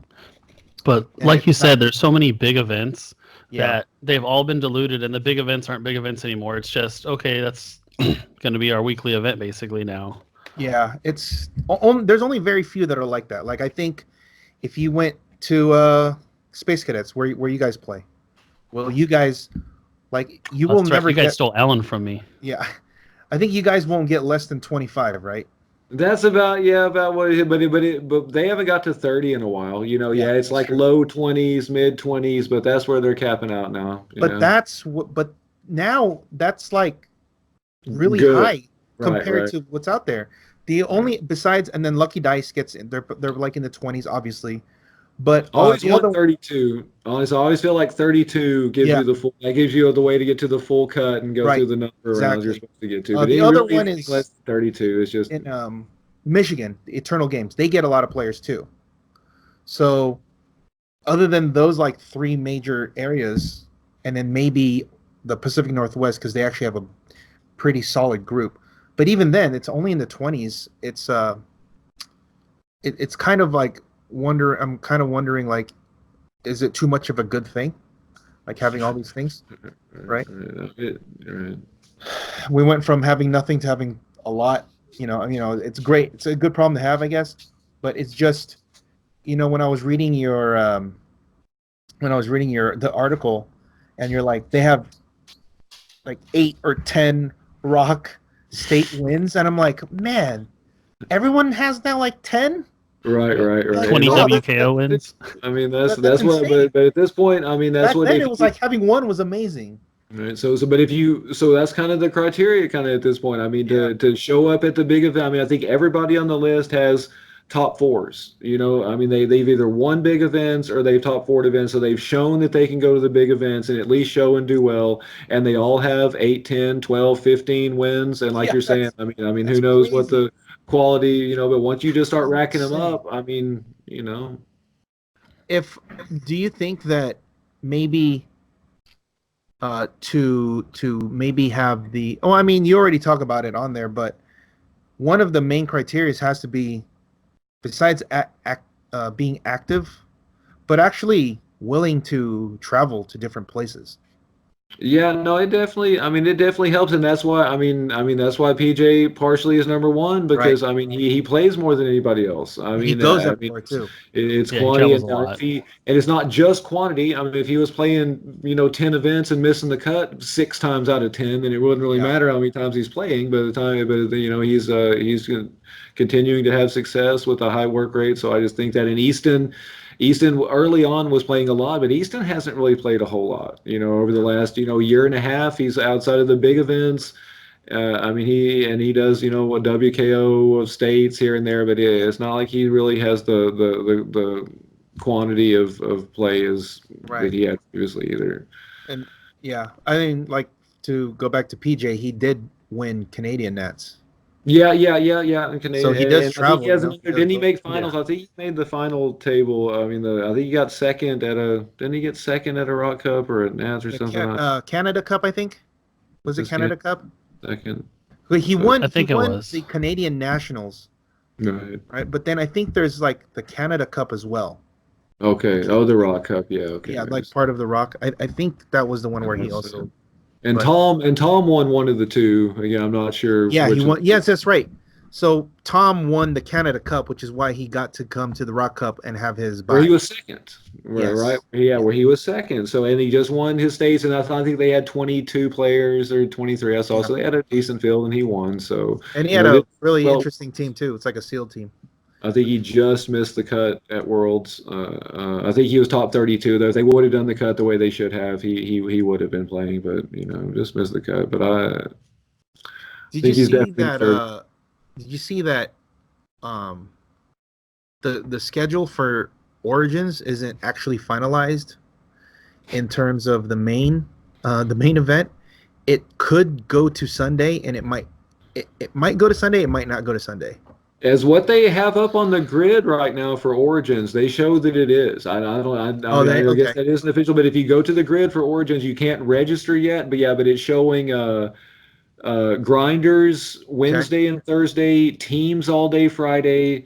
[SPEAKER 1] But like you said, there's so many big events that they've all been diluted, and the big events aren't big events anymore. It's just, okay, that's going to be our weekly event basically now.
[SPEAKER 2] Yeah, there's only very few that are like that. Like, I think if you went to Space Cadets, where you guys play, well, you guys, you will never
[SPEAKER 1] You guys stole Ellen from me.
[SPEAKER 2] Yeah, I think you guys won't get less than 25, right?
[SPEAKER 3] That's about what. But they haven't got to 30 in a while. It's like true. Low 20s, mid 20s, but that's where they're capping out now.
[SPEAKER 2] But now that's like really
[SPEAKER 3] good.
[SPEAKER 2] High compared to what's out there. The only besides, and then Lucky Dice gets in. They're like in the 20s, obviously. But
[SPEAKER 3] always 32. Honestly, I always feel like 32 gives you the full. That gives you the way to get to the full cut and go through the number rounds you're supposed to get to. But
[SPEAKER 2] the other one is
[SPEAKER 3] less than 32. It's just
[SPEAKER 2] in Michigan, the Eternal Games. They get a lot of players too. So, other than those three major areas, and then maybe the Pacific Northwest, because they actually have a pretty solid group. But even then, it's only in the 20s. It's kind of like. I'm kind of wondering, is it too much of a good thing, having all these things, right? We went from having nothing to having a lot. It's great. It's a good problem to have, I guess. But it's just, when I was reading the article, and you're like, they have 8 or 10 rock state wins, and I'm like, man, everyone has now 10.
[SPEAKER 3] Right.
[SPEAKER 1] 20 WKO wins.
[SPEAKER 3] I mean, that's what. But at this point, I mean, that's
[SPEAKER 2] back
[SPEAKER 3] what.
[SPEAKER 2] Then it was having one was amazing.
[SPEAKER 3] Right. So that's kind of the criteria, kind of at this point. I mean, to show up at the big event. I mean, I think everybody on the list has top fours. I mean, they've either won big events or they've top 4 events, so they've shown that they can go to the big events and at least show and do well. And they all have 8, 10, 12, 15 wins. And like you're saying, I mean, who knows what the quality, but once you just start racking them up, I mean, do
[SPEAKER 2] you think that maybe to maybe have the I mean, you already talk about it on there, but one of the main criteria has to be, besides being active, but actually willing to travel to different places.
[SPEAKER 3] Yeah, no, it definitely helps, and that's why that's why PJ partially is number 1, because I mean he plays more than anybody else. I mean,
[SPEAKER 2] he goes everywhere too.
[SPEAKER 3] It's quantity, and it's not just quantity. I mean, if he was playing 10 events and missing the cut 6 times out of 10, then it wouldn't really matter how many times he's playing. He's continuing to have success with a high work rate. So I just think that in Easton early on was playing a lot, but Easton hasn't really played a whole lot. Over the last year and a half, he's outside of the big events. I mean, he does a WKO of states here and there, but it's not like he really has the quantity of play that he had previously either.
[SPEAKER 2] And I mean, to go back to PJ, he did win Canadian Nats.
[SPEAKER 3] Yeah. In Canadian.
[SPEAKER 2] So he does travel.
[SPEAKER 3] Didn't he make finals? Yeah. I think he made the final table. I mean, I think he got second at a. Didn't he get second at a Rock Cup or at Nats or something?
[SPEAKER 2] Canada Cup, I think. Was it Canada Cup?
[SPEAKER 3] Second.
[SPEAKER 2] He won.
[SPEAKER 1] I think
[SPEAKER 2] he
[SPEAKER 1] it
[SPEAKER 2] won
[SPEAKER 1] was
[SPEAKER 2] the Canadian Nationals.
[SPEAKER 3] Right.
[SPEAKER 2] But then I think there's the Canada Cup as well.
[SPEAKER 3] Okay. Oh, the Rock Cup. Yeah. Okay.
[SPEAKER 2] Yeah, part of the Rock. I think that was the one where he also.
[SPEAKER 3] And Tom won one of the two. Again, I'm not sure.
[SPEAKER 2] Yeah, he won. Yes, that's right. So Tom won the Canada Cup, which is why he got to come to the Rock Cup and have his bye.
[SPEAKER 3] Where he was second,
[SPEAKER 2] Yes.
[SPEAKER 3] right? Yeah, where he was second. So, and he just won his states, and I think they had 22 players or 23. I saw, so they had a decent field, and he won. So,
[SPEAKER 2] and he had a really interesting team too. It's like a SEAL team.
[SPEAKER 3] I think he just missed the cut at Worlds. I think he was top 32 though. If they would have done the cut the way they should have, he would have been playing, but just missed the cut. But
[SPEAKER 2] did you see that? Did you see that? The schedule for Origins isn't actually finalized in terms of the main event. It could go to Sunday, and it might go to Sunday. It might not go to Sunday.
[SPEAKER 3] As what they have up on the grid right now for Origins, they show that it is. I guess that isn't official, but if you go to the grid for Origins, you can't register yet. But it's showing grinders Wednesday and Thursday, teams all day Friday,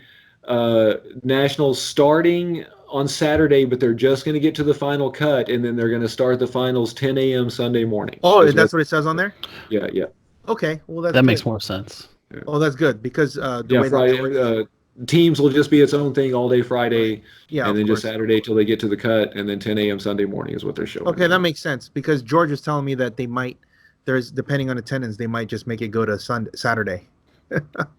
[SPEAKER 3] nationals starting on Saturday, but they're just going to get to the final cut, and then they're going to start the finals 10 a.m. Sunday morning.
[SPEAKER 2] Oh, that's what it says on there?
[SPEAKER 3] Yeah.
[SPEAKER 2] Okay, well
[SPEAKER 1] that makes more sense.
[SPEAKER 3] Yeah.
[SPEAKER 2] Oh, that's good because
[SPEAKER 3] Friday, teams will just be its own thing all day Friday,
[SPEAKER 2] yeah,
[SPEAKER 3] and then just Saturday till they get to the cut, and then 10 a.m. Sunday morning is what they're showing.
[SPEAKER 2] Okay, that makes sense because George was telling me that they might. Depending on attendance, they might just make it go to Saturday.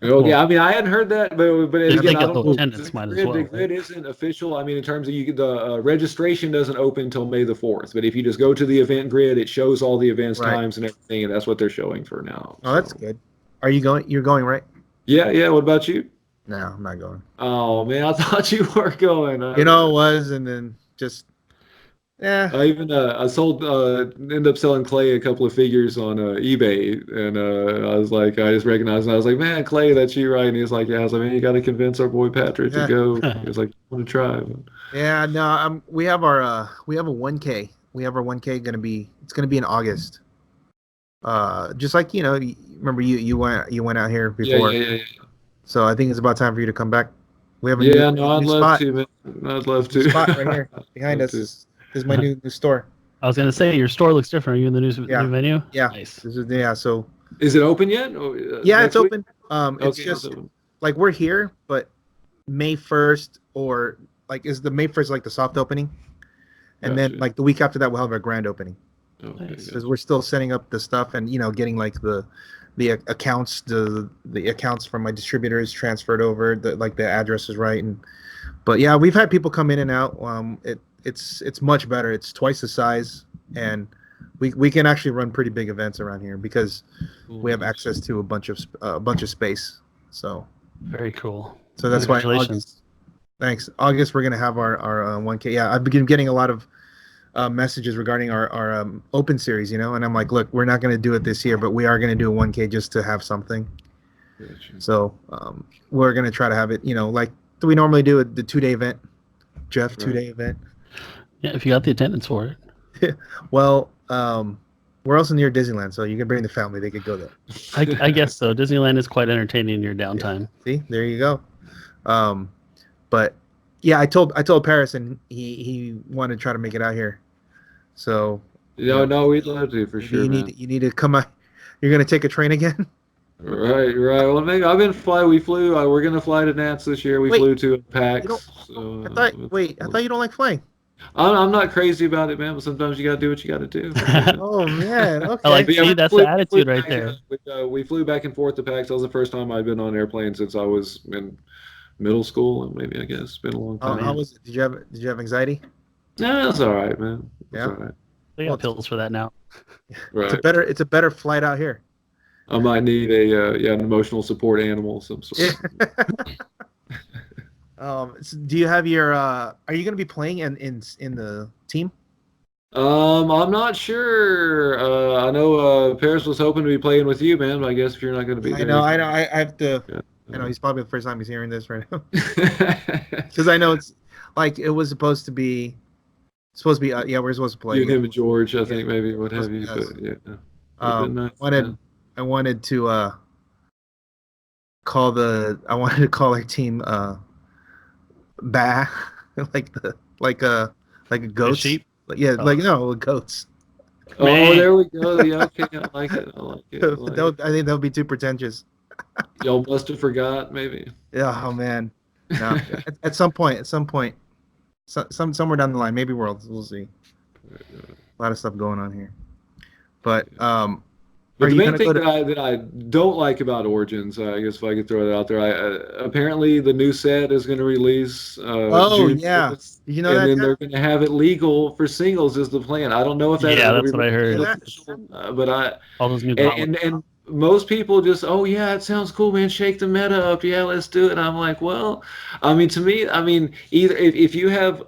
[SPEAKER 3] Okay, I mean I hadn't heard that, but again, I don't know.
[SPEAKER 1] Attendance might as well.
[SPEAKER 3] The grid isn't official. I mean, in terms of the registration doesn't open until May the 4th. But if you just go to the event grid, it shows all the events, times, and everything, and that's what they're showing for now.
[SPEAKER 2] Oh, that's good. Are you going? You're going, right?
[SPEAKER 3] Yeah. What about you?
[SPEAKER 2] No, I'm not going.
[SPEAKER 3] Oh man, I thought you were going.
[SPEAKER 2] It was, and then just. Yeah.
[SPEAKER 3] I sold ended up selling Clay a couple of figures on eBay, and I was like, I just recognized, and I was like, man, Clay, that's you, right? And he was like, yeah. I was like, man, you got to convince our boy Patrick to go. He was like, I want to try.
[SPEAKER 2] Yeah, no, we have a 1K. We have our 1K it's gonna be in August. Just like remember you went out here before.
[SPEAKER 3] Yeah. So
[SPEAKER 2] I think it's about time for you to come back. We have a
[SPEAKER 3] I'd love to, man. I'd love to.
[SPEAKER 2] Spot right here behind us. This is my new store.
[SPEAKER 1] I was gonna say your store looks different. Are you in the new venue?
[SPEAKER 2] Yeah.
[SPEAKER 1] Nice.
[SPEAKER 2] So.
[SPEAKER 3] Is it open yet?
[SPEAKER 2] Yeah, it's open. It's
[SPEAKER 3] just
[SPEAKER 2] open. Like we're here, but May 1st or is the May 1st like the soft opening, and then like the week after that we'll have our grand opening.
[SPEAKER 3] Okay.
[SPEAKER 2] Because we're still setting up the stuff and getting like the accounts the accounts from my distributors transferred over, the address is right, but yeah, we've had people come in and out. It's much better. It's twice the size, and we can actually run pretty big events around here because we have access to a bunch of space. So
[SPEAKER 1] very cool.
[SPEAKER 2] So that's why August. Thanks. August we're gonna have our 1K. Yeah, I've been getting a lot of messages regarding our open series, and I'm like, look, we're not gonna do it this year, but we are gonna do a 1K just to have something. Gotcha. So we're gonna try to have it, like we normally do the 2-day event. Jeff, 2-day event.
[SPEAKER 1] Yeah, if you got the attendance for
[SPEAKER 2] it. Well, we're also near Disneyland, so you can bring the family. They could go there.
[SPEAKER 1] I guess so. Disneyland is quite entertaining in your downtime.
[SPEAKER 2] Yeah. See, there you go. But yeah, I told Paris, and he wanted to try to make it out here. So
[SPEAKER 3] no, we'd love to for sure.
[SPEAKER 2] You need to come out. You're gonna take a train again.
[SPEAKER 3] Right. Well, maybe I've been flying. We flew. We're gonna fly to Nats this year. We flew to PAX.
[SPEAKER 2] I thought you don't like flying.
[SPEAKER 3] I'm not crazy about it, man. But sometimes you gotta do what you gotta do.
[SPEAKER 2] Oh man, okay.
[SPEAKER 1] I like that's the attitude right there.
[SPEAKER 3] We flew back and forth to PAX. That was the first time I'd been on an airplane since I was in middle school, and maybe I guess it's been a long time.
[SPEAKER 2] How was it? Did you have anxiety?
[SPEAKER 3] No, it's all right, man.
[SPEAKER 2] Yeah.
[SPEAKER 3] All right.
[SPEAKER 1] They got pills for that now.
[SPEAKER 3] Right.
[SPEAKER 2] It's a better flight out here.
[SPEAKER 3] I might need an emotional support animal of some sort.
[SPEAKER 2] Do you have your? Are you going to be playing in the team?
[SPEAKER 3] I'm not sure. I know Paris was hoping to be playing with you, man. But I guess if you're not going to be,
[SPEAKER 2] I know. I have to. Yeah. I know he's probably the first time he's hearing this right now. Because I know it's like it was supposed to be. We're supposed to play.
[SPEAKER 3] You, him, and George, I think maybe what have you, but yeah.
[SPEAKER 2] I wanted to call our team Bah, like a goat.
[SPEAKER 1] Sheep.
[SPEAKER 2] Yeah, goats.
[SPEAKER 3] Oh, there we go. Yeah, okay, I like it.
[SPEAKER 2] I think that would be too pretentious.
[SPEAKER 3] Y'all must have forgot, maybe.
[SPEAKER 2] Yeah. Oh man. No. at some point, somewhere down the line, maybe Worlds. We'll see. A lot of stuff going on here. But
[SPEAKER 3] But the main thing that I don't like about Origins, I guess if I could throw that out there, apparently the new set is going to release. June
[SPEAKER 2] yeah.
[SPEAKER 3] 5th,
[SPEAKER 2] Did you know
[SPEAKER 3] and
[SPEAKER 2] that?
[SPEAKER 3] then they're going to have it legal for singles is the plan. I don't know if that.
[SPEAKER 1] Yeah, that's what I heard.
[SPEAKER 3] But
[SPEAKER 1] all those new
[SPEAKER 3] and most people just, oh yeah, it sounds cool, man. Shake the meta up, yeah, let's do it. And I'm like, well, I mean, to me, I mean, either if you have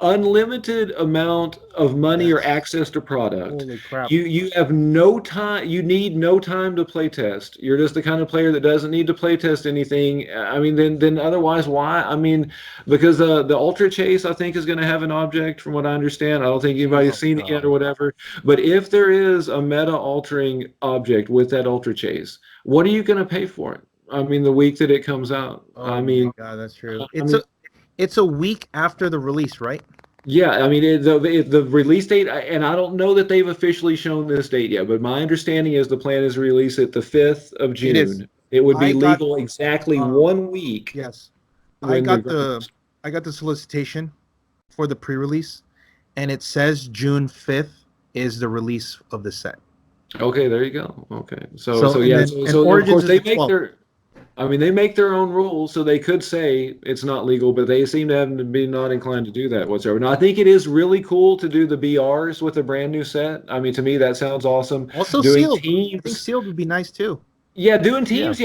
[SPEAKER 3] unlimited amount of money or access to product,
[SPEAKER 2] Holy crap.
[SPEAKER 3] you have no time, you need no time to play test. You're just the kind of player that doesn't need to play test anything. I mean, then otherwise, why? I mean, because the Ultra Chase, I think, is going to have an object, from what I understand. I don't think anybody's seen it yet or whatever, but if there is a meta altering object with that Ultra Chase, what are you going to pay for it? I mean, the week that it comes out. I mean,
[SPEAKER 2] God, that's true. It's a week after the release, right?
[SPEAKER 3] Yeah, I mean, the release date, and I don't know that they've officially shown this date yet, but my understanding is the plan is to release it the 5th of June. It would be legal exactly 1 week.
[SPEAKER 2] Yes. I got the solicitation for the pre-release, and it says June 5th is the release of the set.
[SPEAKER 3] Okay, there you go. Okay. So of course they make their own rules, so they could say it's not legal, but they seem to be not inclined to do that whatsoever. Now, I think it is really cool to do the BRs with a brand new set. I mean, to me, that sounds awesome.
[SPEAKER 2] Also, sealed. I think sealed would be nice too.
[SPEAKER 3] Yeah, doing teams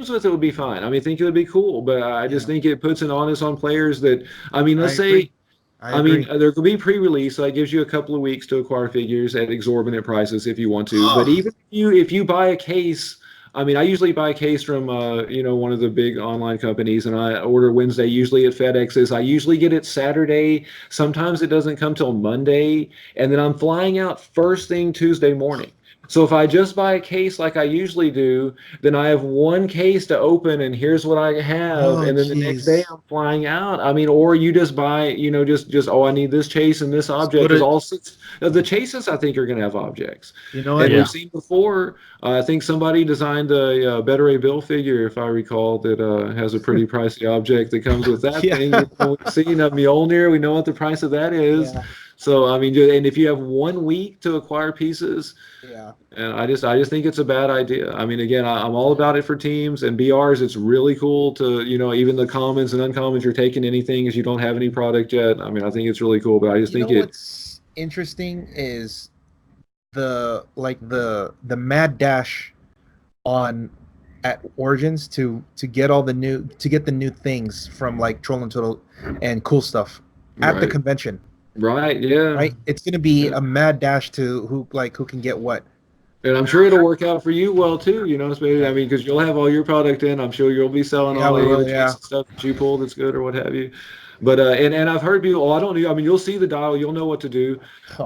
[SPEAKER 3] with it would be fine. I mean, I think it would be cool, but I just think it puts an onus on players that, I mean, let's say, I mean, there could be pre-release, so that gives you a couple of weeks to acquire figures at exorbitant prices if you want to. But even if you buy a case. I mean, I usually buy a case from, one of the big online companies, and I order Wednesday, usually at FedEx's. I usually get it Saturday. Sometimes it doesn't come till Monday, and then I'm flying out first thing Tuesday morning. So if I just buy a case like I usually do, then I have one case to open, and here's what I have, and then the next day I'm flying out. I mean, or you just buy, I need this chase and this object. Because all six of the chases, I think, are going to have objects.
[SPEAKER 2] You know what?
[SPEAKER 3] And we've seen before. I think somebody designed a Better A Bill figure, if I recall, that has a pretty pricey object that comes with that thing. We've seen a Mjolnir. We know what the price of that is. Yeah. So I mean, and if you have 1 week to acquire pieces, and I just think it's a bad idea. I mean, again, I'm all about it for teams and BRs. It's really cool to even the commons and uncommons. You're taking anything as you don't have any product yet. I mean, I think it's really cool, but I just think
[SPEAKER 2] what's interesting is the mad dash at Origins to get the new things from like Troll and Total and cool stuff at the convention.
[SPEAKER 3] Right, yeah.
[SPEAKER 2] Right? It's going to be a mad dash to who can get what.
[SPEAKER 3] And I'm sure it'll work out for you well, too, I mean, because you'll have all your product in. I'm sure you'll be selling all the other stuff that you pull that's good or what have you. But, and I've heard people, you'll see the dial, you'll know what to do.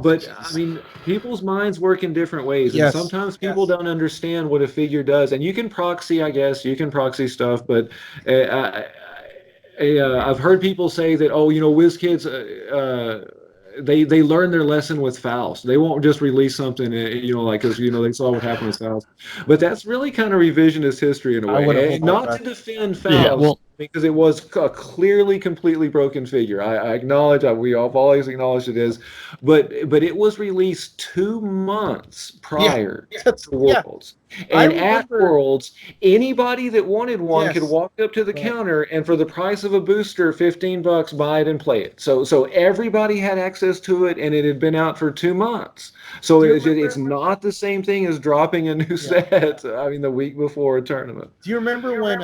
[SPEAKER 3] But, I mean, people's minds work in different ways. And sometimes people don't understand what a figure does. And you can proxy, I guess. You can proxy stuff. But I've heard people say that, WizKids, they learn their lesson with Faust. They won't just release something, because they saw what happened with Faust. But that's really kind of revisionist history in a way. Not to defend Faust, because it was a clearly, completely broken figure. I acknowledge that. We have always acknowledged it is, but it was released 2 months prior to Worlds. And at Worlds, anybody that wanted one could walk up to the counter and for the price of a booster, $15, buy it and play it. So everybody had access to it, and it had been out for 2 months. So it's not the same thing as dropping a new set. I mean, the week before a tournament.
[SPEAKER 2] Do you remember when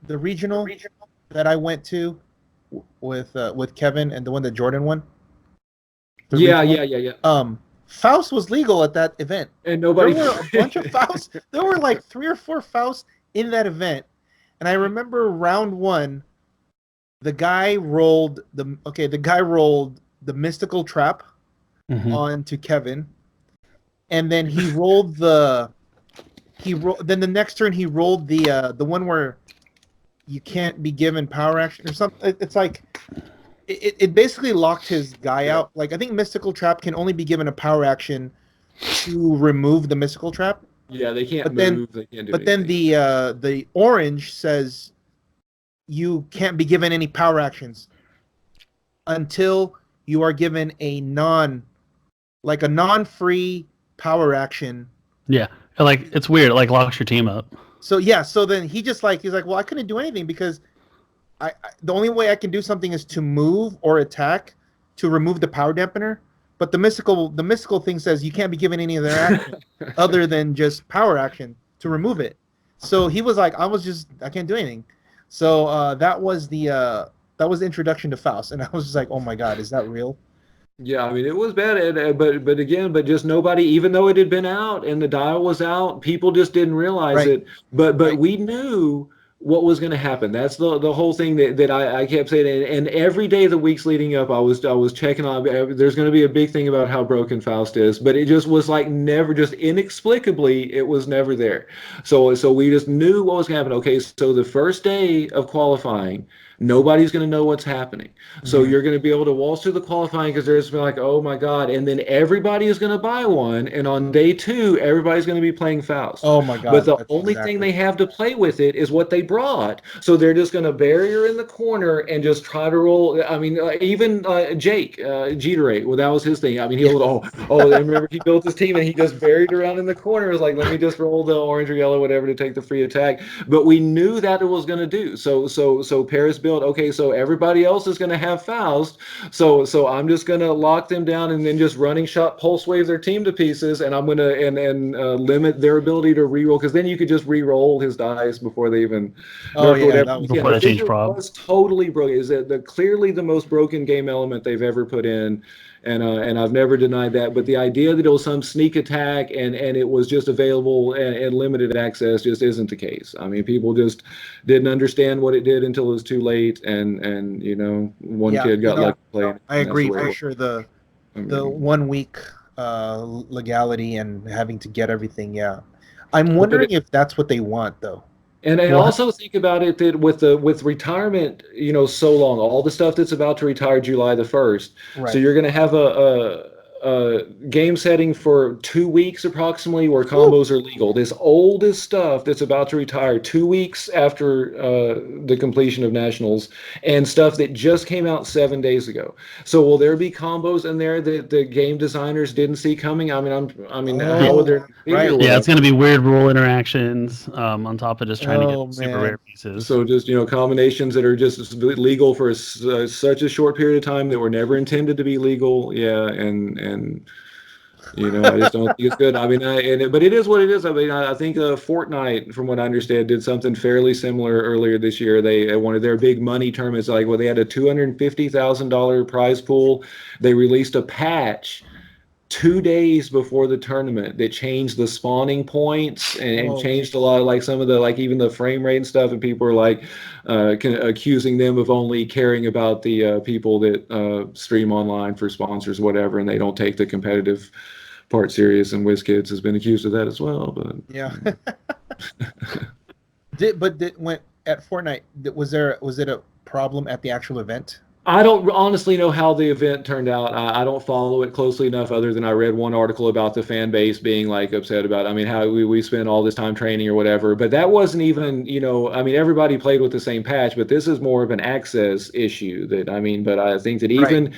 [SPEAKER 2] the regional that I went to with Kevin and the one that Jordan won?
[SPEAKER 3] Yeah.
[SPEAKER 2] Faust was legal at that event.
[SPEAKER 3] And nobody...
[SPEAKER 2] There were a bunch of Fausts. There were like 3 or 4 Fausts in that event. And I remember round 1, the guy rolled the mystical trap onto Kevin. And then he rolled then the next turn he rolled the one where you can't be given power action or something. It's like it basically locked his guy out. Like, I think mystical trap can only be given a power action to remove the mystical trap.
[SPEAKER 3] Yeah, they can't
[SPEAKER 2] But
[SPEAKER 3] move. They can't do
[SPEAKER 2] But then
[SPEAKER 3] anything.
[SPEAKER 2] the orange says you can't be given any power actions until you are given a non-free power action.
[SPEAKER 1] Yeah, like it's weird. It like locks your team up.
[SPEAKER 2] So yeah, so then he's like, well, I couldn't do anything because I the only way I can do something is to move or attack to remove the power dampener. But the mystical thing says you can't be given any other action other than just power action to remove it. So he was like, I can't do anything. So that was the introduction to Faust, and I was just like, oh my god, is that real?
[SPEAKER 3] Yeah, I mean it was bad, but just nobody, even though it had been out and the dial was out, people just didn't realize
[SPEAKER 2] Right.
[SPEAKER 3] it. But
[SPEAKER 2] Right.
[SPEAKER 3] we knew what was going to happen. That's the whole thing that I kept saying. And every day the weeks leading up, I was checking on. There's going to be a big thing about how broken Faust is, but it just was like never, just inexplicably, it was never there. So we just knew what was going to happen. Okay, so the first day of qualifying, nobody's going to know what's happening. So you're going to be able to waltz through the qualifying because there's been like, oh my God. And then everybody is going to buy one. And on day 2, everybody's going to be playing Faust.
[SPEAKER 2] Oh my god.
[SPEAKER 3] But the
[SPEAKER 2] that's
[SPEAKER 3] only
[SPEAKER 2] exactly
[SPEAKER 3] thing they have to play with it is what they brought. So they're just going to bury her in the corner and just try to roll. I mean, even Jake, Jeterate, well, that was his thing. I mean, I remember he built his team and he just buried around in the corner. It was like, let me just roll the orange or yellow, whatever, to take the free attack. But we knew that it was going to do. So Paris built, okay, so everybody else is going to have Faust. So I'm just going to lock them down and then just running shot pulse wave their team to pieces. And I'm going to limit their ability to reroll, because then you could just re-roll his dice before they even
[SPEAKER 1] Before they change prob.
[SPEAKER 3] It was totally broken. Is that clearly the most broken game element they've ever put in, and I've never denied that. But the idea that it was some sneak attack and it was just available and limited access just isn't the case. I mean, people just didn't understand what it did until it was too late, and one kid got lucky playing.
[SPEAKER 2] I agree for sure. The 1 week legality and having to get everything. Yeah, I'm wondering if that's what they want though.
[SPEAKER 3] And I also think about it that with retirement, so long, all the stuff that's about to retire July the 1st.
[SPEAKER 2] Right.
[SPEAKER 3] So you're going to have a game setting for 2 weeks approximately where combos are legal. This oldest stuff that's about to retire 2 weeks after the completion of Nationals, and stuff that just came out 7 days ago. So will there be combos in there that the game designers didn't see coming? I mean, how would there be?
[SPEAKER 1] Right. Yeah, it's going to be weird rule interactions on top of just trying to get super rare pieces.
[SPEAKER 3] So just, combinations that are just legal for such a short period of time that were never intended to be legal. Yeah, and I just don't think it's good. I mean, but it is what it is. I mean, I think Fortnite, from what I understand, did something fairly similar earlier this year. They at one of their big money tournaments, they had a $250,000 prize pool. They released a patch 2 days before the tournament that changed the spawning points and changed a lot of some of the even the frame rate and stuff, and people are accusing them of only caring about the people that stream online for sponsors, whatever, and they don't take the competitive part serious. And WizKids has been accused of that as well. But
[SPEAKER 2] yeah. When at Fortnite, was it a problem at the actual event?
[SPEAKER 3] I don't honestly know how the event turned out. I don't follow it closely enough, other than I read one article about the fan base being upset about, how we spent all this time training or whatever. But that wasn't even, everybody played with the same patch, but this is more of an access issue but I think that even...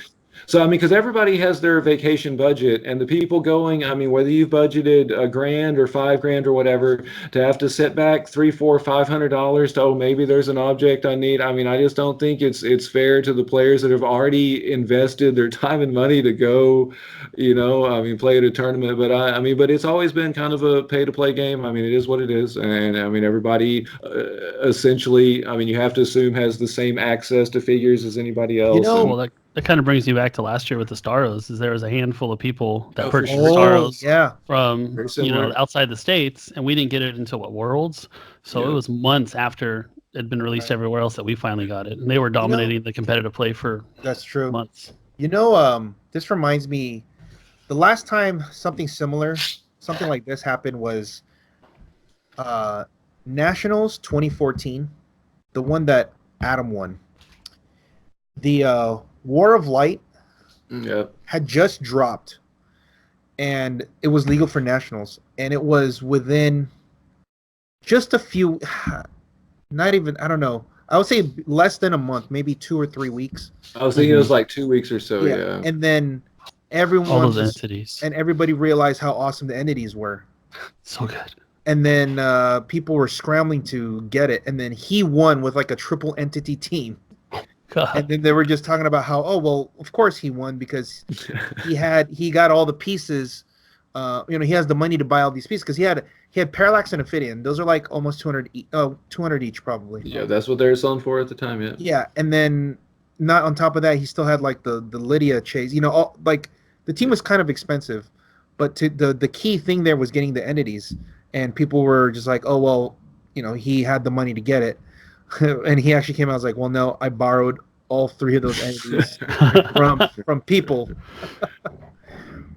[SPEAKER 3] So, because everybody has their vacation budget, and the people going, whether you've budgeted $1,000 or $5,000 or whatever, to have to sit back $300, $400, $500 to, maybe there's an object I need. I just don't think it's fair to the players that have already invested their time and money to go, play at a tournament. But but it's always been kind of a pay to play game. It is what it is. And everybody essentially, you have to assume, has the same access to figures as anybody else.
[SPEAKER 1] That kind of brings me back to last year with the Staros. Is there was a handful of people that purchased Staros from outside the States, and we didn't get it until Worlds. So it was months after it had been released everywhere else that we finally got it, and they were dominating the competitive play for months.
[SPEAKER 2] This reminds me, the last time something like this happened was Nationals 2014, the one that Adam won. The War of Light had just dropped, and it was legal for Nationals. and it was within just a few, not even, I don't know, I would say less than a month, maybe 2 or 3 weeks.
[SPEAKER 3] I was thinking it was like 2 weeks or so. Yeah.
[SPEAKER 2] And then
[SPEAKER 1] all those entities,
[SPEAKER 2] and everybody realized how awesome the entities were.
[SPEAKER 1] So good.
[SPEAKER 2] And then people were scrambling to get it, and then he won with like a triple entity team.
[SPEAKER 1] God.
[SPEAKER 2] And then they were just talking about how, oh well, of course he won because he got all the pieces. He has the money to buy all these pieces because he had Parallax and Ophidian. Those are like almost 200 each probably.
[SPEAKER 3] Yeah, that's what they were selling for at the time. Yeah.
[SPEAKER 2] Yeah, and then not on top of that, he still had like the Lydia chase. Like the team was kind of expensive, but the key thing there was getting the entities, and people were just like, oh well, he had the money to get it. And he actually came out and was like, well, no, I borrowed all 3 of those entities from people.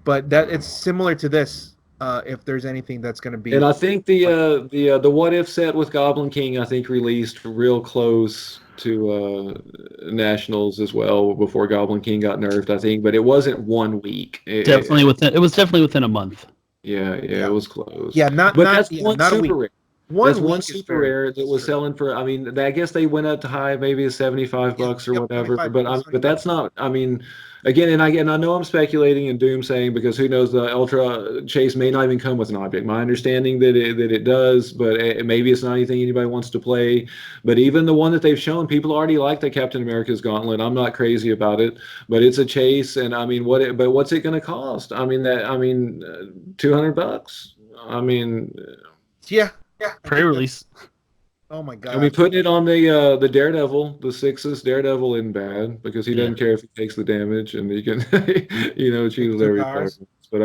[SPEAKER 2] But that it's similar to this. If there's anything that's going to be,
[SPEAKER 3] and I think the What If set with Goblin King, I think released real close to Nationals as well before Goblin King got nerfed. I think, but it wasn't 1 week.
[SPEAKER 1] It was definitely within a month.
[SPEAKER 3] Yeah, it was close.
[SPEAKER 2] Yeah, not
[SPEAKER 3] super rare.
[SPEAKER 2] That's
[SPEAKER 3] one super rare that was selling for. I mean, I guess they went up to high, maybe $75 or whatever. But that's not. I mean, again, and I know I'm speculating and doomsaying because who knows? The Ultra Chase may not even come with an object. My understanding that it does, but maybe it's not anything anybody wants to play. But even the one that they've shown, people already like the Captain America's Gauntlet. I'm not crazy about it, but it's a chase, and I mean, what's it going to cost? I mean, $200. I mean,
[SPEAKER 2] yeah.
[SPEAKER 1] Pre-release.
[SPEAKER 2] Oh my god!
[SPEAKER 3] I mean, putting it on the Daredevil, the Sixes Daredevil isn't bad because he doesn't care if he takes the damage and he can, choose every part. But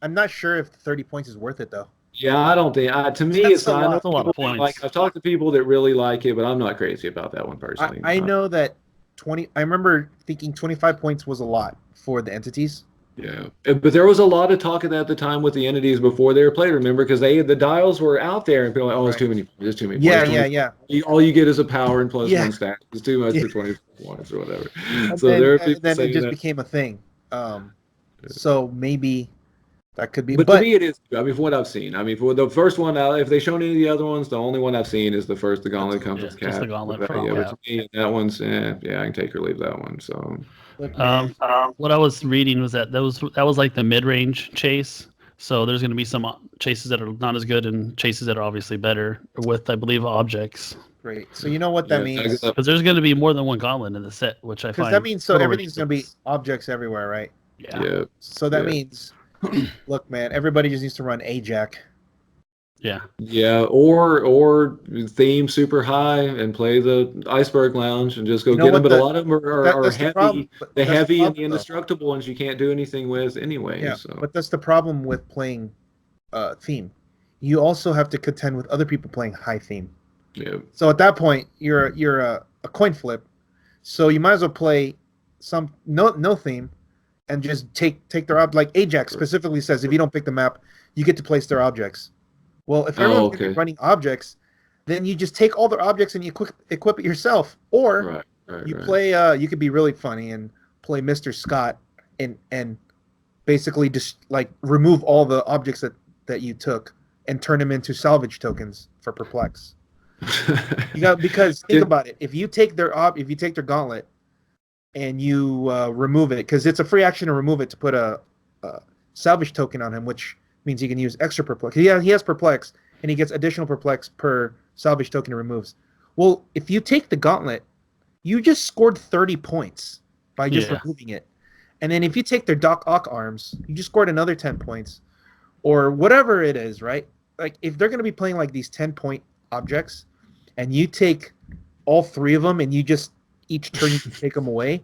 [SPEAKER 2] I'm not sure if 30 points is worth it though.
[SPEAKER 3] Yeah, I don't think. To me, it's not.
[SPEAKER 1] That's a lot of points.
[SPEAKER 3] Like I've talked to people that really like it, but I'm not crazy about that one personally.
[SPEAKER 2] I know that 20. I remember thinking 25 points was a lot for the entities.
[SPEAKER 3] Yeah, but there was a lot of talk at the time with the entities before they were played. Remember, because the dials were out there, and people were like, "Oh, it's too many. It's too many."
[SPEAKER 2] Yeah.
[SPEAKER 3] All you get is a power and plus 1 stat. It's too much for 20 points or whatever. So
[SPEAKER 2] then it just became a thing. So maybe that could be.
[SPEAKER 3] But to me, it is. I mean, from what I've seen, I mean, for the first one, if they shown any of the other ones, the only one I've seen is the first. The Gauntlet comes with Cat.
[SPEAKER 1] Just the Gauntlet.
[SPEAKER 3] But to me, that one's I can take or leave that one. So.
[SPEAKER 1] What I was reading was that was like the mid-range chase. So there's going to be some chases that are not as good and chases that are obviously better with, I believe, objects.
[SPEAKER 2] Great. So you know what that means?
[SPEAKER 1] Because there's going to be more than one gauntlet in the set, which I find.
[SPEAKER 2] Because that means everything's going to be objects everywhere, right?
[SPEAKER 1] Yeah.
[SPEAKER 2] So that means, look, man, everybody just needs to run AJAC.
[SPEAKER 1] Yeah.
[SPEAKER 3] Yeah, or theme super high and play the Iceberg Lounge and just go get them. But a lot of them are heavy. The heavy and the indestructible ones you can't do anything with anyway.
[SPEAKER 2] Yeah,
[SPEAKER 3] so.
[SPEAKER 2] But that's the problem with playing theme. You also have to contend with other people playing high theme.
[SPEAKER 3] Yeah.
[SPEAKER 2] So at that point, you're a coin flip. So you might as well play some no theme and just take their like Ajax specifically says if you don't pick the map, you get to place their objects. Well, if everyone's running objects, then you just take all their objects and you equip it yourself. Or play. You could be really funny and play Mr. Scott and basically just like remove all the objects that you took and turn them into salvage tokens for Perplex. Because think about it. If you take their gauntlet and you remove it, because it's a free action to remove it to put a salvage token on him, which means he can use extra Perplex. He has Perplex, and he gets additional Perplex per salvage token he removes. Well, if you take the gauntlet, you just scored 30 points by just removing it. And then if you take their Doc Ock arms, you just scored another 10 points. Or whatever it is, right? Like, if they're going to be playing like these 10-point objects, and you take all 3 of them, and you just, each turn you can take them away,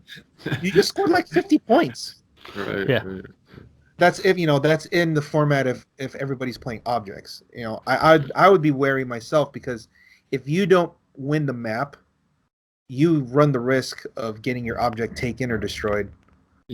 [SPEAKER 2] you just scored like 50 points.
[SPEAKER 3] Right.
[SPEAKER 1] Yeah.
[SPEAKER 3] Right.
[SPEAKER 2] That's that's in the format if everybody's playing objects. I would be wary myself because if you don't win the map, you run the risk of getting your object taken or destroyed.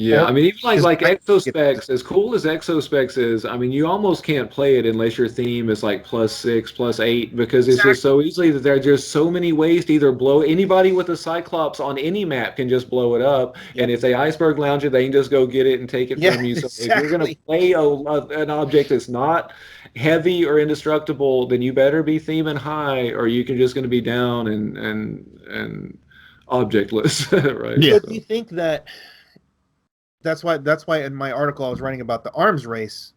[SPEAKER 3] Yeah, I mean, even
[SPEAKER 2] Just
[SPEAKER 3] like
[SPEAKER 2] like-
[SPEAKER 3] Exospecs, as cool as Exospecs is, I mean, you almost can't play it unless your theme is like +6, +8, because it's just so easily that there are just so many ways to either blow anybody with a Cyclops on any map can just blow it up.
[SPEAKER 2] Yep.
[SPEAKER 3] And if they iceberg launch it, they can just go get it and take it
[SPEAKER 2] Yeah,
[SPEAKER 3] from you. So if
[SPEAKER 2] exactly.
[SPEAKER 3] you're going to play an object that's not heavy or indestructible, then you better be theming high, or you can just going to be down and objectless, right?
[SPEAKER 1] Yeah.
[SPEAKER 2] So do you think that that's why in my article I was writing about the arms race,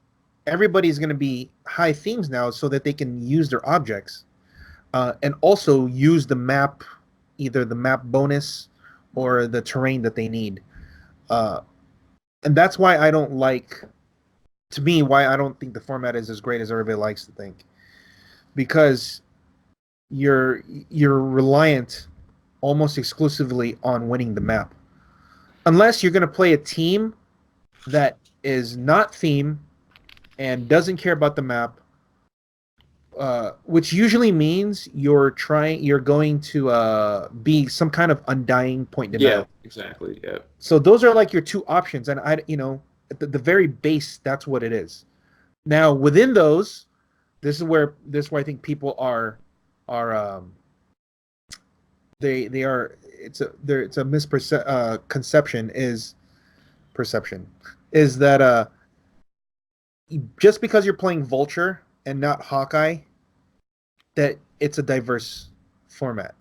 [SPEAKER 2] everybody's going to be high themes now so that they can use their objects and also use the map, either the map bonus or the terrain that they need. And that's why I don't like, to me, why I don't think the format is as great as everybody likes to think. Because you're reliant almost exclusively on winning the map. Unless you're going to play a team that is not theme and doesn't care about the map, which usually means you're going to be some kind of undying point denial.
[SPEAKER 3] Yeah, exactly. Yeah.
[SPEAKER 2] So those are like your two options, and at the very base, that's what it is. Now within those, this is where I think people are it's a misconception is that just because you're playing Vulture and not Hawkeye, that it's a diverse format.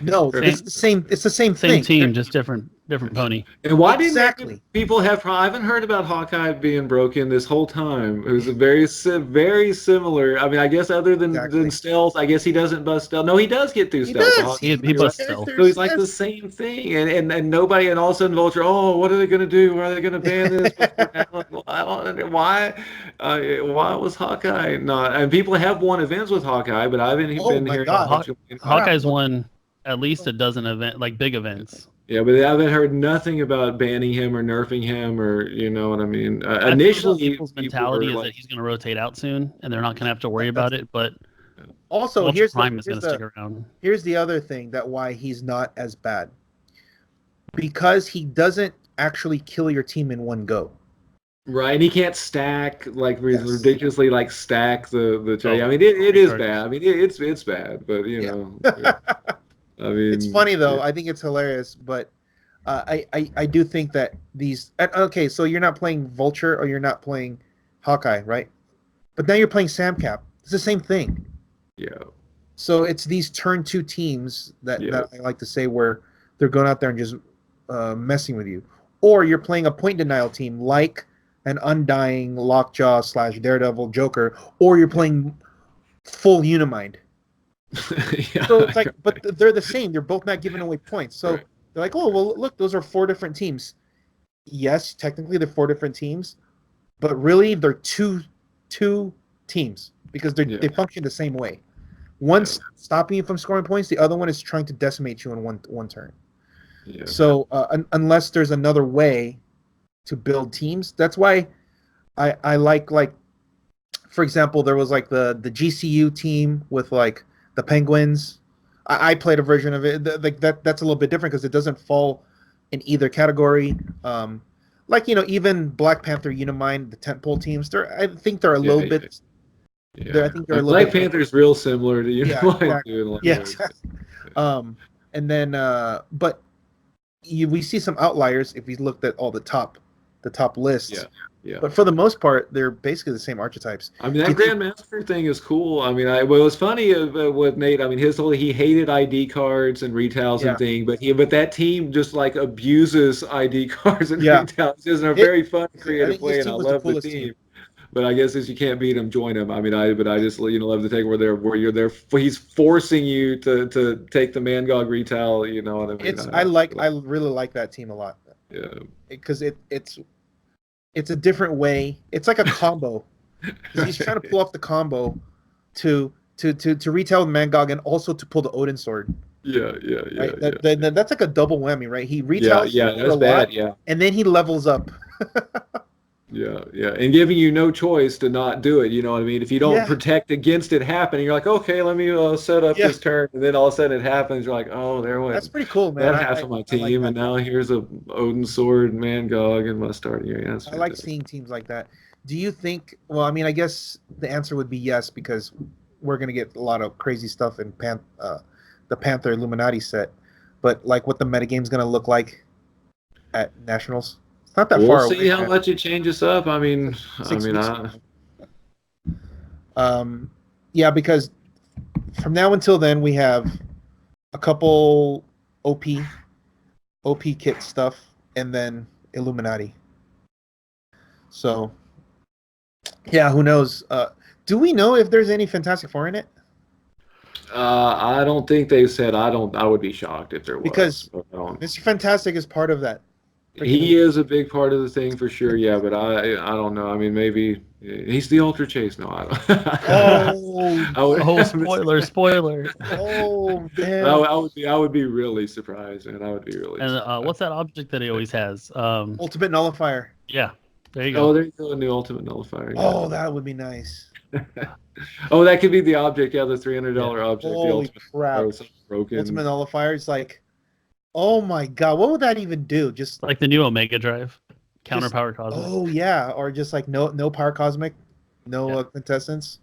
[SPEAKER 2] No, it's the same. It's the same thing.
[SPEAKER 1] Same team, just different pony.
[SPEAKER 3] And why
[SPEAKER 2] Exactly.
[SPEAKER 3] didn't people have? I haven't heard about Hawkeye being broken this whole time. It was a very similar. I mean, I guess other than stealth, I guess he doesn't bust stealth. No, he does get through
[SPEAKER 2] He
[SPEAKER 3] stealth.
[SPEAKER 2] does.
[SPEAKER 1] He busts stealth.
[SPEAKER 3] So he's like the same thing, and nobody, and all of a sudden Vulture, oh, what are they going to do? Are they going to ban this? Why was Hawkeye not? And people have won events with Hawkeye, but I haven't been hearing.
[SPEAKER 1] Hawkeye's won at least a dozen big events.
[SPEAKER 3] Yeah, but I haven't heard nothing about banning him or nerfing him, or you know what I mean. Initially,
[SPEAKER 1] people's mentality is that he's going to rotate out soon, and they're not going to have to worry about it. But
[SPEAKER 2] also,
[SPEAKER 1] Ultra Prime is going to stick around.
[SPEAKER 2] Here's the other thing that why he's not as bad, because he doesn't actually kill your team in one go.
[SPEAKER 3] Right, and he can't stack ridiculously stack the. I mean, it is bad. I mean, it's bad, but you know. I mean,
[SPEAKER 2] it's funny though. Yeah. I think it's hilarious, but I do think that these. Okay, so you're not playing Vulture or you're not playing Hawkeye, right? But now you're playing Samcap. It's the same thing.
[SPEAKER 3] Yeah.
[SPEAKER 2] So it's these turn 2 teams that I like to say where they're going out there and just messing with you, or you're playing a point denial team like an Undying, Lockjaw / Daredevil, Joker, or you're playing full Unimind.
[SPEAKER 3] Yeah,
[SPEAKER 2] so it's like, but they're the same. They're both not giving away points. So they're like, oh, well, look, those are 4 different teams. Yes, technically they're 4 different teams, but really they're two teams because they function the same way. One's stopping you from scoring points. The other one is trying to decimate you in one turn. Yeah. So unless there's another way to build teams, that's why I like, for example, there was the GCU team with the Penguins. I played a version of it. That's a little bit different because it doesn't fall in either category. Even Black Panther Illuminati, the tentpole teams. I think they're a little bit.
[SPEAKER 3] Yeah. I think they're Black Panther's real similar to Illuminati.
[SPEAKER 2] Yeah. And then, but we see some outliers if we looked at all the top lists. Yeah. Yeah. But for the most part, they're basically the same archetypes.
[SPEAKER 3] I mean, that Grandmaster thing is cool. I mean, it's funny with Nate. I mean, he hated ID cards and retails and things, but that team just abuses ID cards and retails. It's just a very fun, creative way, and I love the team. But I guess if you can't beat them, join them. I mean, I just love the take where you're there. He's forcing you to take the Mangog retail. You know what I mean?
[SPEAKER 2] I really like that team a lot.
[SPEAKER 3] Yeah.
[SPEAKER 2] Because it's a different way. It's like a combo. He's trying to pull off the combo to retail Mangog and also to pull the Odin sword.
[SPEAKER 3] Yeah.
[SPEAKER 2] Right? That's like a double whammy, right? He retails
[SPEAKER 3] that's bad. Yeah.
[SPEAKER 2] And then he levels up.
[SPEAKER 3] Yeah, and giving you no choice to not do it. You know what I mean? If you don't protect against it happening, you're like, okay, let me set up this turn, and then all of a sudden it happens. You're like, oh, there went.
[SPEAKER 2] That's pretty cool, man.
[SPEAKER 3] That half of my team, and now here's a Odin Sword, Mangog in my starting area.
[SPEAKER 2] I like seeing teams like that. Do you think? Well, I mean, I guess the answer would be yes, because we're gonna get a lot of crazy stuff in the Panther Illuminati set. But like, what the metagame's gonna look like at Nationals? It's not that far away.
[SPEAKER 3] We'll see how much it changes up. I mean,
[SPEAKER 2] yeah, because from now until then we have a couple OP kit stuff, and then Illuminati. So, yeah, who knows? Do we know if there's any Fantastic Four in it?
[SPEAKER 3] I don't think they've said. I would be shocked if there was.
[SPEAKER 2] Because Mr. Fantastic is part of that.
[SPEAKER 3] He is a big part of the thing for sure, yeah, but I don't know. I mean, maybe he's the Ultra Chase. No, I
[SPEAKER 1] don't. Spoiler.
[SPEAKER 2] Oh, man.
[SPEAKER 3] I would be really surprised, and I would be really surprised.
[SPEAKER 1] And what's that object that he always has?
[SPEAKER 2] Ultimate Nullifier.
[SPEAKER 1] Yeah, there you go.
[SPEAKER 3] Oh, there you go, a new Ultimate Nullifier. Yeah.
[SPEAKER 2] Oh, that would be nice.
[SPEAKER 3] Oh, that could be the object, yeah, the $300 object.
[SPEAKER 2] Holy
[SPEAKER 3] the
[SPEAKER 2] crap.
[SPEAKER 3] Broken.
[SPEAKER 2] Ultimate Nullifier is like, oh my god, what would that even do? Just
[SPEAKER 1] like the new Omega Drive, counter power cosmic.
[SPEAKER 2] Oh yeah, or just like no power cosmic, no quintessence.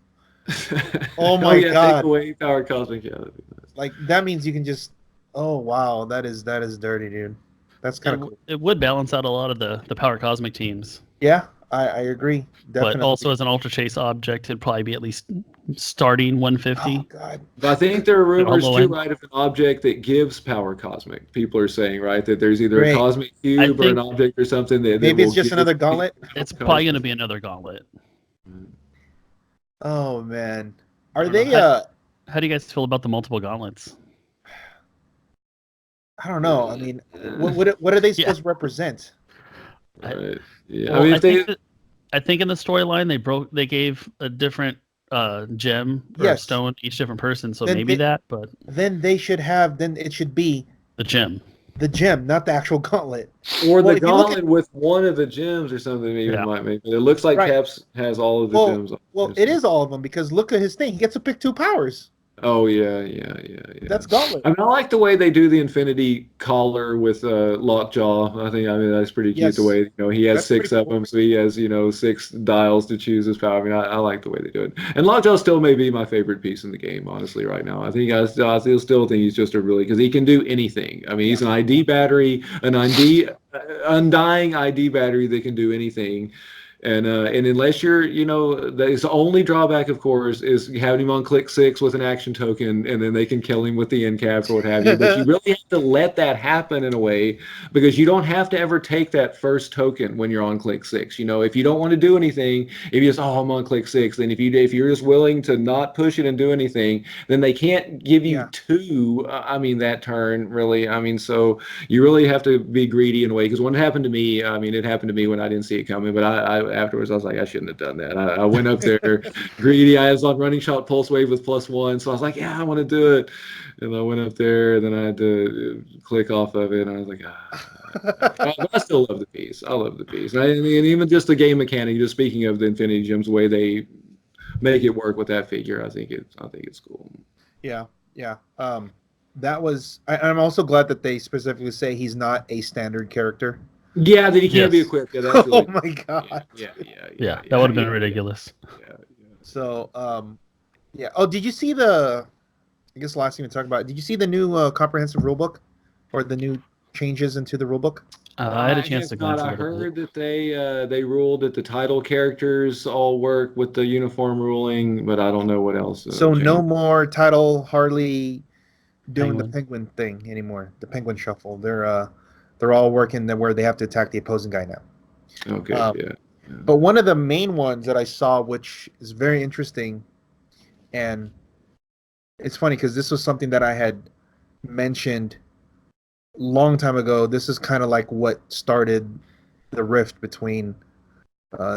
[SPEAKER 2] Oh my god,
[SPEAKER 3] take away power cosmic. Yeah, that'd be nice.
[SPEAKER 2] Like that means you can just. Oh wow, that is dirty, dude. That's kind of cool.
[SPEAKER 1] It would balance out a lot of the power cosmic teams.
[SPEAKER 2] Yeah, I agree. Definitely.
[SPEAKER 1] But also as an Ultra Chase object, it'd probably be at least starting 150.
[SPEAKER 2] Oh god.
[SPEAKER 3] But I think there are rumors too, right, of an object that gives power cosmic. People are saying, right, that there's either a cosmic cube or an object or something that
[SPEAKER 2] maybe it's just another gauntlet.
[SPEAKER 1] It's probably going to be another gauntlet.
[SPEAKER 2] Oh man, are they?
[SPEAKER 1] How do you guys feel about the multiple gauntlets?
[SPEAKER 2] I don't know. I mean, what are they supposed to represent?
[SPEAKER 3] Right. Yeah.
[SPEAKER 1] Well,
[SPEAKER 3] I mean,
[SPEAKER 1] I think in the storyline they gave a different gem or stone to each different person, so then but
[SPEAKER 2] then they should have. Then it should be
[SPEAKER 1] the gem.
[SPEAKER 2] The gem, not the actual gauntlet.
[SPEAKER 3] Or the gauntlet with one of the gems or something might make it. It looks like Caps has all of the gems.
[SPEAKER 2] Well, it is all of them because look at his thing. He gets to pick 2 powers.
[SPEAKER 3] Oh yeah.
[SPEAKER 2] That's gauntlet.
[SPEAKER 3] I mean, I like the way they do the Infinity collar with Lockjaw. I mean that's pretty cute. The way he has 6 of them, so he has 6 dials to choose his power. I mean, I like the way they do it. And Lockjaw still may be my favorite piece in the game, honestly, right now. I think I still think he's just because he can do anything. I mean, he's an ID battery, undying ID battery that can do anything. And unless you're, the only drawback, of course, is having him on click 6 with an action token, and then they can kill him with the end caps or what have you. But you really have to let that happen in a way, because you don't have to ever take that first token when you're on click 6. If you don't want to do anything, if you just, I'm on click 6, then if you're just willing to not push it and do anything, then they can't give you 2. That turn really. So you really have to be greedy in a way, because when it happened to me, it happened to me when I didn't see it coming, but afterwards I was like, I shouldn't have done that. I went up there greedy. I was on running shot pulse wave with +1, so I was like, I want to do it, and I went up there, and then I had to click off of it, and I was like, but I still love the piece. I love the piece, and even just the game mechanic. Just speaking of the Infinity Gems, the way they make it work with that figure, I think it's cool.
[SPEAKER 2] Yeah. That was. I'm also glad that they specifically say he's not a standard character.
[SPEAKER 3] Yeah, that he can't be equipped. Yeah, that's
[SPEAKER 2] really, my god.
[SPEAKER 1] Yeah, that would have been ridiculous.
[SPEAKER 2] Yeah. So, Oh, did you see I guess last thing we talked about. Did you see the new comprehensive rulebook, or the new changes into the rulebook?
[SPEAKER 1] I had a chance to glance at it.
[SPEAKER 3] I heard that they ruled that the title characters all work with the uniform ruling, but I don't know what else.
[SPEAKER 2] So no more title Harley doing the penguin thing anymore. The penguin shuffle. They're all working where they have to attack the opposing guy now.
[SPEAKER 3] Okay, yeah.
[SPEAKER 2] But one of the main ones that I saw, which is very interesting, and it's funny because this was something that I had mentioned long time ago. This is kind of like what started the rift between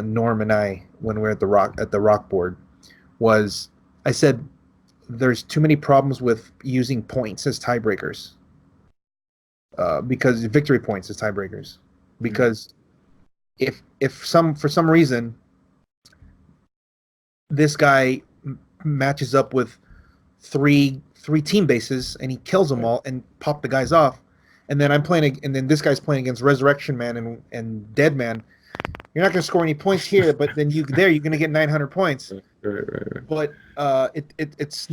[SPEAKER 2] Norm and I when we were at the rock board. Was I said there's too many problems with using points as tiebreakers. Because victory points as tiebreakers, because if for some reason this guy matches up with three team bases and he kills them all and pop the guys off, and then this guy's playing against Resurrection Man and Dead Man, you're not going to score any points here, but then you're going to get 900 points.
[SPEAKER 3] Right.
[SPEAKER 2] But it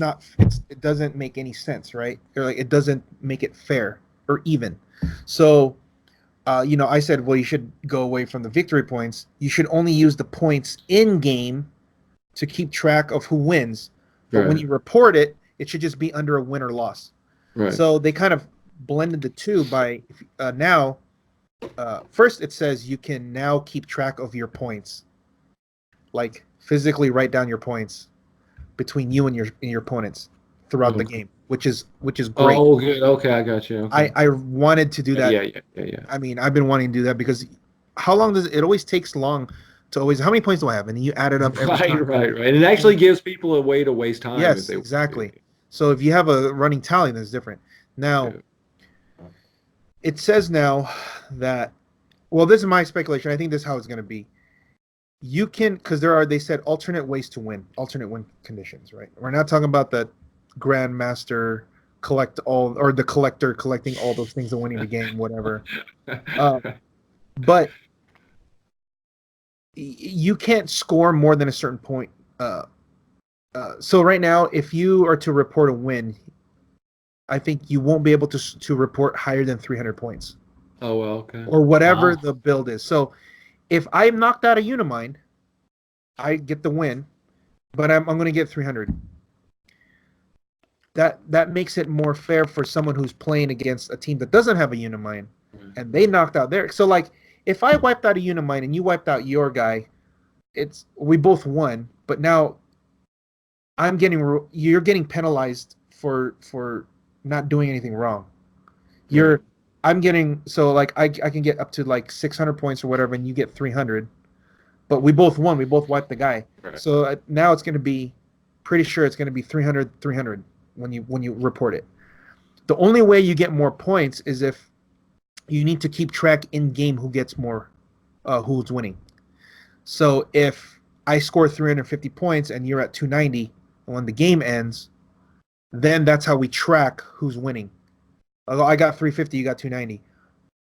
[SPEAKER 2] doesn't make any sense, right? Or like it doesn't make it fair or even. So, I said, well, you should go away from the victory points. You should only use the points in game to keep track of who wins. But when you report it, it should just be under a win or loss.
[SPEAKER 3] Right.
[SPEAKER 2] So they kind of blended the two by now. First, it says you can now keep track of your points, like physically write down your points between you and your opponents throughout the game, which is great.
[SPEAKER 3] Oh, good. Okay, I got you. Okay.
[SPEAKER 2] I wanted to do that.
[SPEAKER 3] Yeah.
[SPEAKER 2] I mean, I've been wanting to do that because how long does it always takes long to always, how many points do I have? And you add it up every time.
[SPEAKER 3] Right. It actually gives people a way to waste time.
[SPEAKER 2] Yes, exactly. So if you have a running tally, then it's different. Now, it says now that, well, this is my speculation. I think this is how it's going to be. You can, because they said alternate ways to win, alternate win conditions, right? We're not talking about the Grandmaster the collector collecting all those things and winning the game, whatever. But you can't score more than a certain point. So right now, if you are to report a win, I think you won't be able to report higher than 300 points.
[SPEAKER 3] Oh, well, okay.
[SPEAKER 2] Or whatever the build is. So if I'm knocked out of Unimind, I get the win, but I'm going to get 300. That makes it more fair for someone who's playing against a team that doesn't have a Unimind, and they knocked out their. So like, if I wiped out a Unimind and you wiped out your guy, we both won. But now you're getting penalized for not doing anything wrong. I'm getting, so like I can get up to like 600 points or whatever, and you get 300. But we both won. We both wiped the guy. Right. So now it's going to be, pretty sure it's going to be 300 when you report it. The only way you get more points is if you need to keep track in game who gets more, who's winning. So if I score 350 points and you're at 290 when the game ends, then that's how we track who's winning. I got 350, you got 290.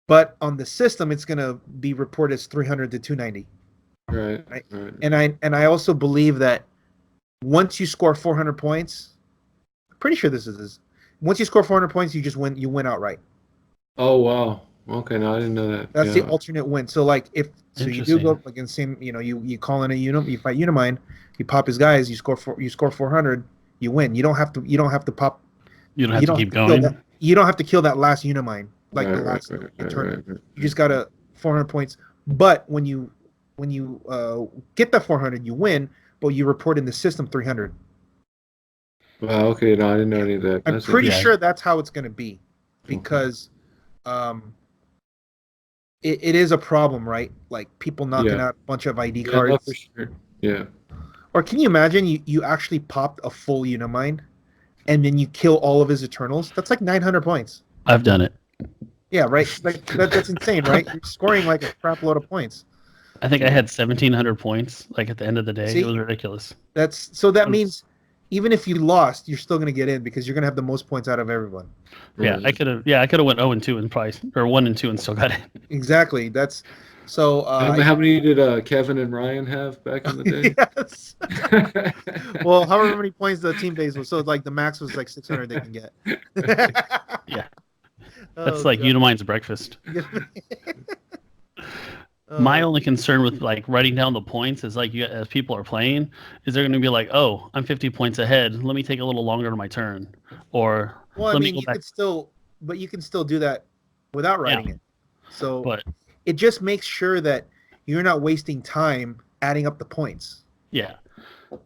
[SPEAKER 2] But on the system, it's going to be reported as 300 to 290. Right. And I also believe that once you score 400 points, I'm pretty sure this is. Once you score 400 points, you just win. You win outright.
[SPEAKER 3] Oh wow. Okay, no, I didn't know that.
[SPEAKER 2] That's the alternate win. So like you do go against same, you call in you fight Unimind, you pop his guys, you score 400, you win. You don't have to pop.
[SPEAKER 1] You don't have to keep going.
[SPEAKER 2] You don't have to kill that last Unimind the last tournament. Right. You just got 400 points. But when you get that 400, you win. But you report in the system 300.
[SPEAKER 3] Wow. Okay. No, I didn't know any of that.
[SPEAKER 2] I'm pretty sure that's how it's going to be, because it is a problem, right? Like people knocking out a bunch of ID cards.
[SPEAKER 3] No, for sure. Yeah.
[SPEAKER 2] Or can you imagine you actually popped a full Unimind, and then you kill all of his Eternals? That's like 900 points.
[SPEAKER 1] I've done it.
[SPEAKER 2] Yeah, right. Like that's insane, right? You're scoring like a crap load of points.
[SPEAKER 1] I think I had 1,700 points. Like at the end of the day, it was ridiculous.
[SPEAKER 2] That means even if you lost, you're still going to get in because you're going to have the most points out of everyone.
[SPEAKER 1] Yeah, I could have went 0-2 in price, or 1-2 and still got in.
[SPEAKER 2] Exactly. That's so.
[SPEAKER 3] How many did Kevin and Ryan have back in the day?
[SPEAKER 2] Yes. Well, however many points the team base was, so like the max was like 600 they can get.
[SPEAKER 1] Yeah. That's like Unimind's breakfast. My only concern with like writing down the points is like as people are playing, is they're going to be like, oh, I'm 50 points ahead. Let me take a little longer to my turn, or
[SPEAKER 2] you can still do that without writing it. So it just makes sure that you're not wasting time adding up the points.
[SPEAKER 1] Yeah.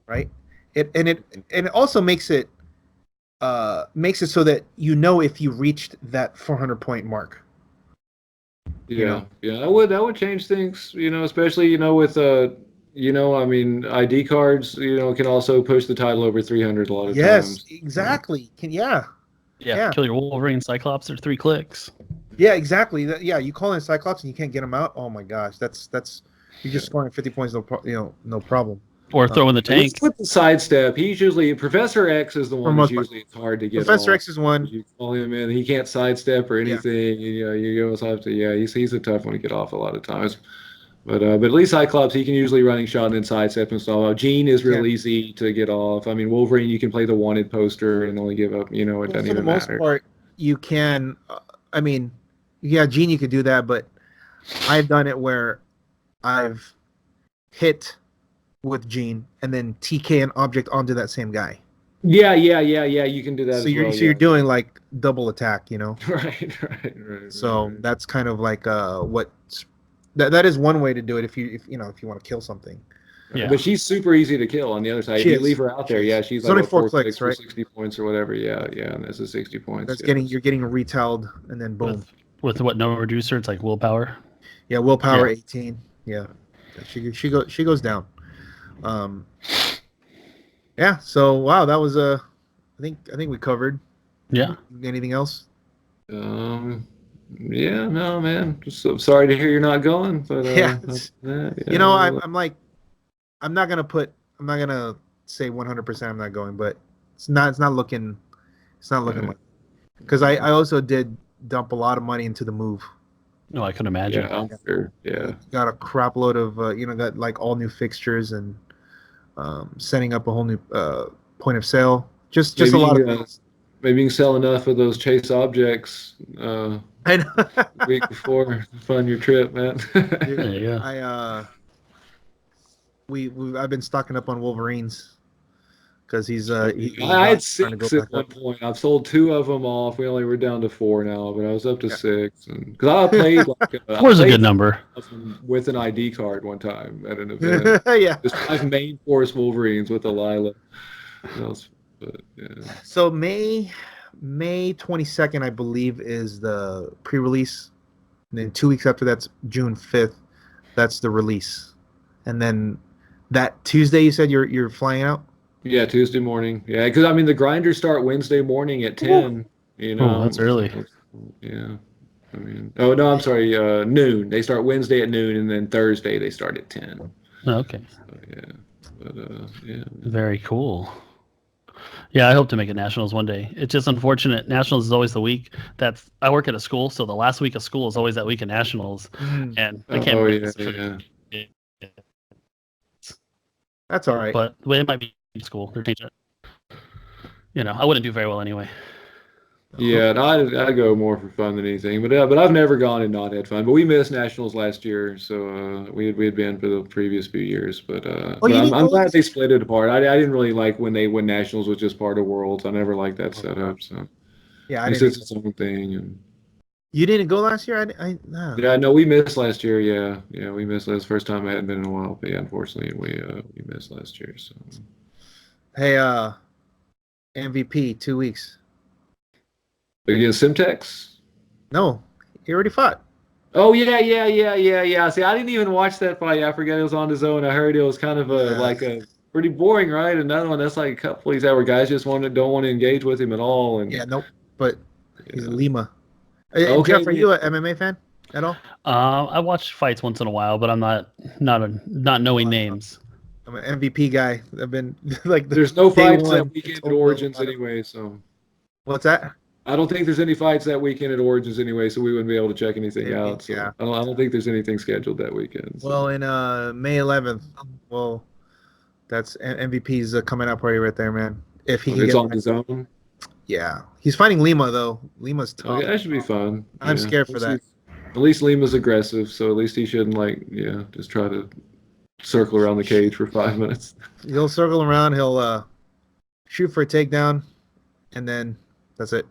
[SPEAKER 2] Right. It also makes it so that if you reached that 400 point mark.
[SPEAKER 3] Yeah, that would change things, especially, with, ID cards, can also push the title over 300 a lot of times.
[SPEAKER 2] Yes, exactly. Yeah,
[SPEAKER 1] kill your Wolverine Cyclops, they're 3 clicks.
[SPEAKER 2] Yeah, exactly. Yeah, you call in Cyclops and you can't get him out. Oh my gosh, that's you're just scoring 50 points, no problem.
[SPEAKER 1] Or throw in the tank.
[SPEAKER 3] What's with the sidestep? He's usually Professor X is the one that's usually it's hard to get.
[SPEAKER 2] Professor
[SPEAKER 3] off.
[SPEAKER 2] X is one.
[SPEAKER 3] You call him in, he can't sidestep or anything. Yeah. You almost have to. Yeah, he's a tough one to get off a lot of times. But at least Cyclops, he can usually running shot and sidestep and stuff. Jean is real easy to get off. I mean, Wolverine, you can play the wanted poster and only give up. It doesn't even matter. For the most part,
[SPEAKER 2] you can. I mean, yeah, Jean, you could do that, but I've done it where I've hit with Jean and then TK an object onto that same guy.
[SPEAKER 3] Yeah. You can do that.
[SPEAKER 2] So you're doing like double attack,
[SPEAKER 3] Right.
[SPEAKER 2] So that's kind of like what. That is one way to do it if you want to kill something.
[SPEAKER 3] Yeah. But she's super easy to kill on the other side. If you leave her out there, she's like
[SPEAKER 2] only 4 clicks, right?
[SPEAKER 3] 60 points or whatever. Yeah, and that's a 60 points.
[SPEAKER 2] That's you're getting retailed and then boom.
[SPEAKER 1] With what, no reducer? It's like willpower.
[SPEAKER 2] Yeah, willpower 18. Yeah, she goes down. Yeah. So wow, that was I think we covered.
[SPEAKER 1] Yeah.
[SPEAKER 2] Anything else?
[SPEAKER 3] Yeah, no, man. Just so sorry to hear you're not going, but
[SPEAKER 2] I'm not gonna say 100% I'm not going, but it's not looking like, because I also did dump a lot of money into the move.
[SPEAKER 1] No, I can imagine.
[SPEAKER 3] Yeah, I'm sure. Yeah,
[SPEAKER 2] got a crap load of got like all new fixtures and setting up a whole new point of sale. Just maybe, a lot of.
[SPEAKER 3] Maybe you can sell enough of those chase objects.
[SPEAKER 2] I know.
[SPEAKER 3] The week before to fund your trip, man.
[SPEAKER 2] Yeah. I've been stocking up on Wolverines because he's
[SPEAKER 3] I had 6 at one point. I've sold 2 of them off. We only were down to 4 now, but I was up to 6. And because I played like
[SPEAKER 1] 4's a good number
[SPEAKER 3] with an ID card one time at an event.
[SPEAKER 2] Yeah,
[SPEAKER 3] just 5 main force Wolverines with a Lila.
[SPEAKER 2] So May 22nd, I believe, is the pre-release. And then 2 weeks after that's June 5th. That's the release. And then that Tuesday, you said you're flying out?
[SPEAKER 3] Yeah, Tuesday morning. Yeah, because the grinders start Wednesday morning at 10.
[SPEAKER 1] Oh, that's early.
[SPEAKER 3] Yeah. I'm sorry. Noon. They start Wednesday at noon, and then Thursday they start at 10.
[SPEAKER 1] Okay.
[SPEAKER 3] So, yeah. But
[SPEAKER 1] very cool. Yeah, I hope to make it nationals one day. It's just unfortunate. Nationals is always the week I work at a school, so the last week of school is always that week of nationals, and I can't.
[SPEAKER 2] That's all right.
[SPEAKER 1] But it might be school. They're changing it. I wouldn't do very well anyway.
[SPEAKER 3] Yeah, I go more for fun than anything. But I've never gone and not had fun. But we missed nationals last year, so we had been for the previous few years. But I'm glad they split it apart. I didn't really like when nationals was just part of Worlds. I never liked that setup. So
[SPEAKER 2] yeah,
[SPEAKER 3] it's its own thing. And
[SPEAKER 2] you didn't go last year? No.
[SPEAKER 3] Yeah, no, we missed last year. Yeah, we missed. That's the first time I hadn't been in a while. But yeah, unfortunately, we missed last year. So
[SPEAKER 2] hey, MVP 2 weeks.
[SPEAKER 3] Against Simtex?
[SPEAKER 2] No, he already fought.
[SPEAKER 3] Oh yeah. See, I didn't even watch that fight. I forgot it was on his own. I heard it was kind of a pretty boring, right? Another one that's like a couple he's had where guys just don't want to engage with him at all. And
[SPEAKER 2] nope. But he's Lima. Okay. Jeff, are you an MMA fan at all?
[SPEAKER 1] I watch fights once in a while, but I'm not knowing names.
[SPEAKER 2] I'm an MVP guy. I've been like
[SPEAKER 3] there's no fights that weekend at Origins anyway. So
[SPEAKER 2] what's that?
[SPEAKER 3] I don't think there's any fights that weekend at Origins anyway, so we wouldn't be able to check anything out. So
[SPEAKER 2] yeah.
[SPEAKER 3] I don't think there's anything scheduled that weekend. So.
[SPEAKER 2] Well, in May 11th, that's MVP's coming up party right there, man. If he
[SPEAKER 3] it's on his own.
[SPEAKER 2] Yeah, he's fighting Lima though. Lima's tough.
[SPEAKER 3] Okay, that should be fun.
[SPEAKER 2] I'm scared for that.
[SPEAKER 3] At least Lima's aggressive, so at least he shouldn't just try to circle around the cage for 5 minutes.
[SPEAKER 2] He'll circle around. He'll shoot for a takedown, and then that's it.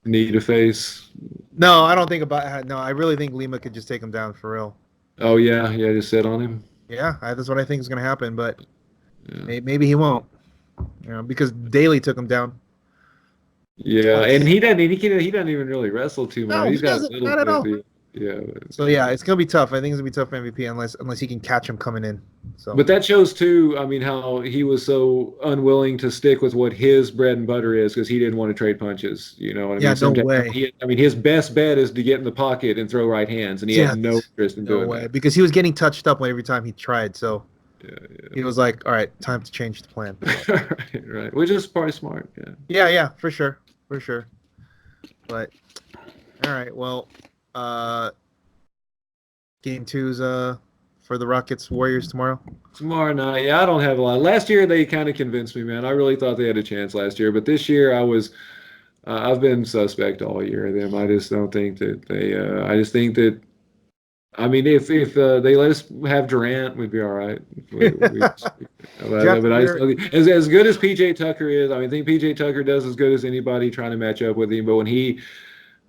[SPEAKER 3] Knee to face.
[SPEAKER 2] No, I don't think about. No, I really think Lima could just take him down for real.
[SPEAKER 3] Oh yeah, just sit on him.
[SPEAKER 2] Yeah, that's what I think is going to happen, but maybe he won't. Because Daly took him down.
[SPEAKER 3] Yeah, and he doesn't even really wrestle too much.
[SPEAKER 2] No,
[SPEAKER 3] He's got
[SPEAKER 2] not at all.
[SPEAKER 3] Yeah.
[SPEAKER 2] So yeah, it's gonna be tough. I think it's gonna be tough for MVP unless he can catch him coming in. So.
[SPEAKER 3] But that shows too. I mean, how he was so unwilling to stick with what his bread and butter is because he didn't want to trade punches. You know what I mean?
[SPEAKER 2] Yeah, no way.
[SPEAKER 3] His best bet is to get in the pocket and throw right hands, and he had no interest in doing that
[SPEAKER 2] because he was getting touched up every time he tried. So
[SPEAKER 3] yeah.
[SPEAKER 2] He was like, "All right, time to change the plan."
[SPEAKER 3] right, which is probably smart.
[SPEAKER 2] Yeah, for sure. But all right, well, game 2's for the Rockets Warriors tomorrow.
[SPEAKER 3] Tomorrow night, yeah, I don't have a lot. Last year they kind of convinced me, man. I really thought they had a chance last year, but this year I've been suspect all year of them. I just don't think that they. I just think that. I mean, if they let us have Durant, we'd be all right. But as good as PJ Tucker is, I think PJ Tucker does as good as anybody trying to match up with him. But when he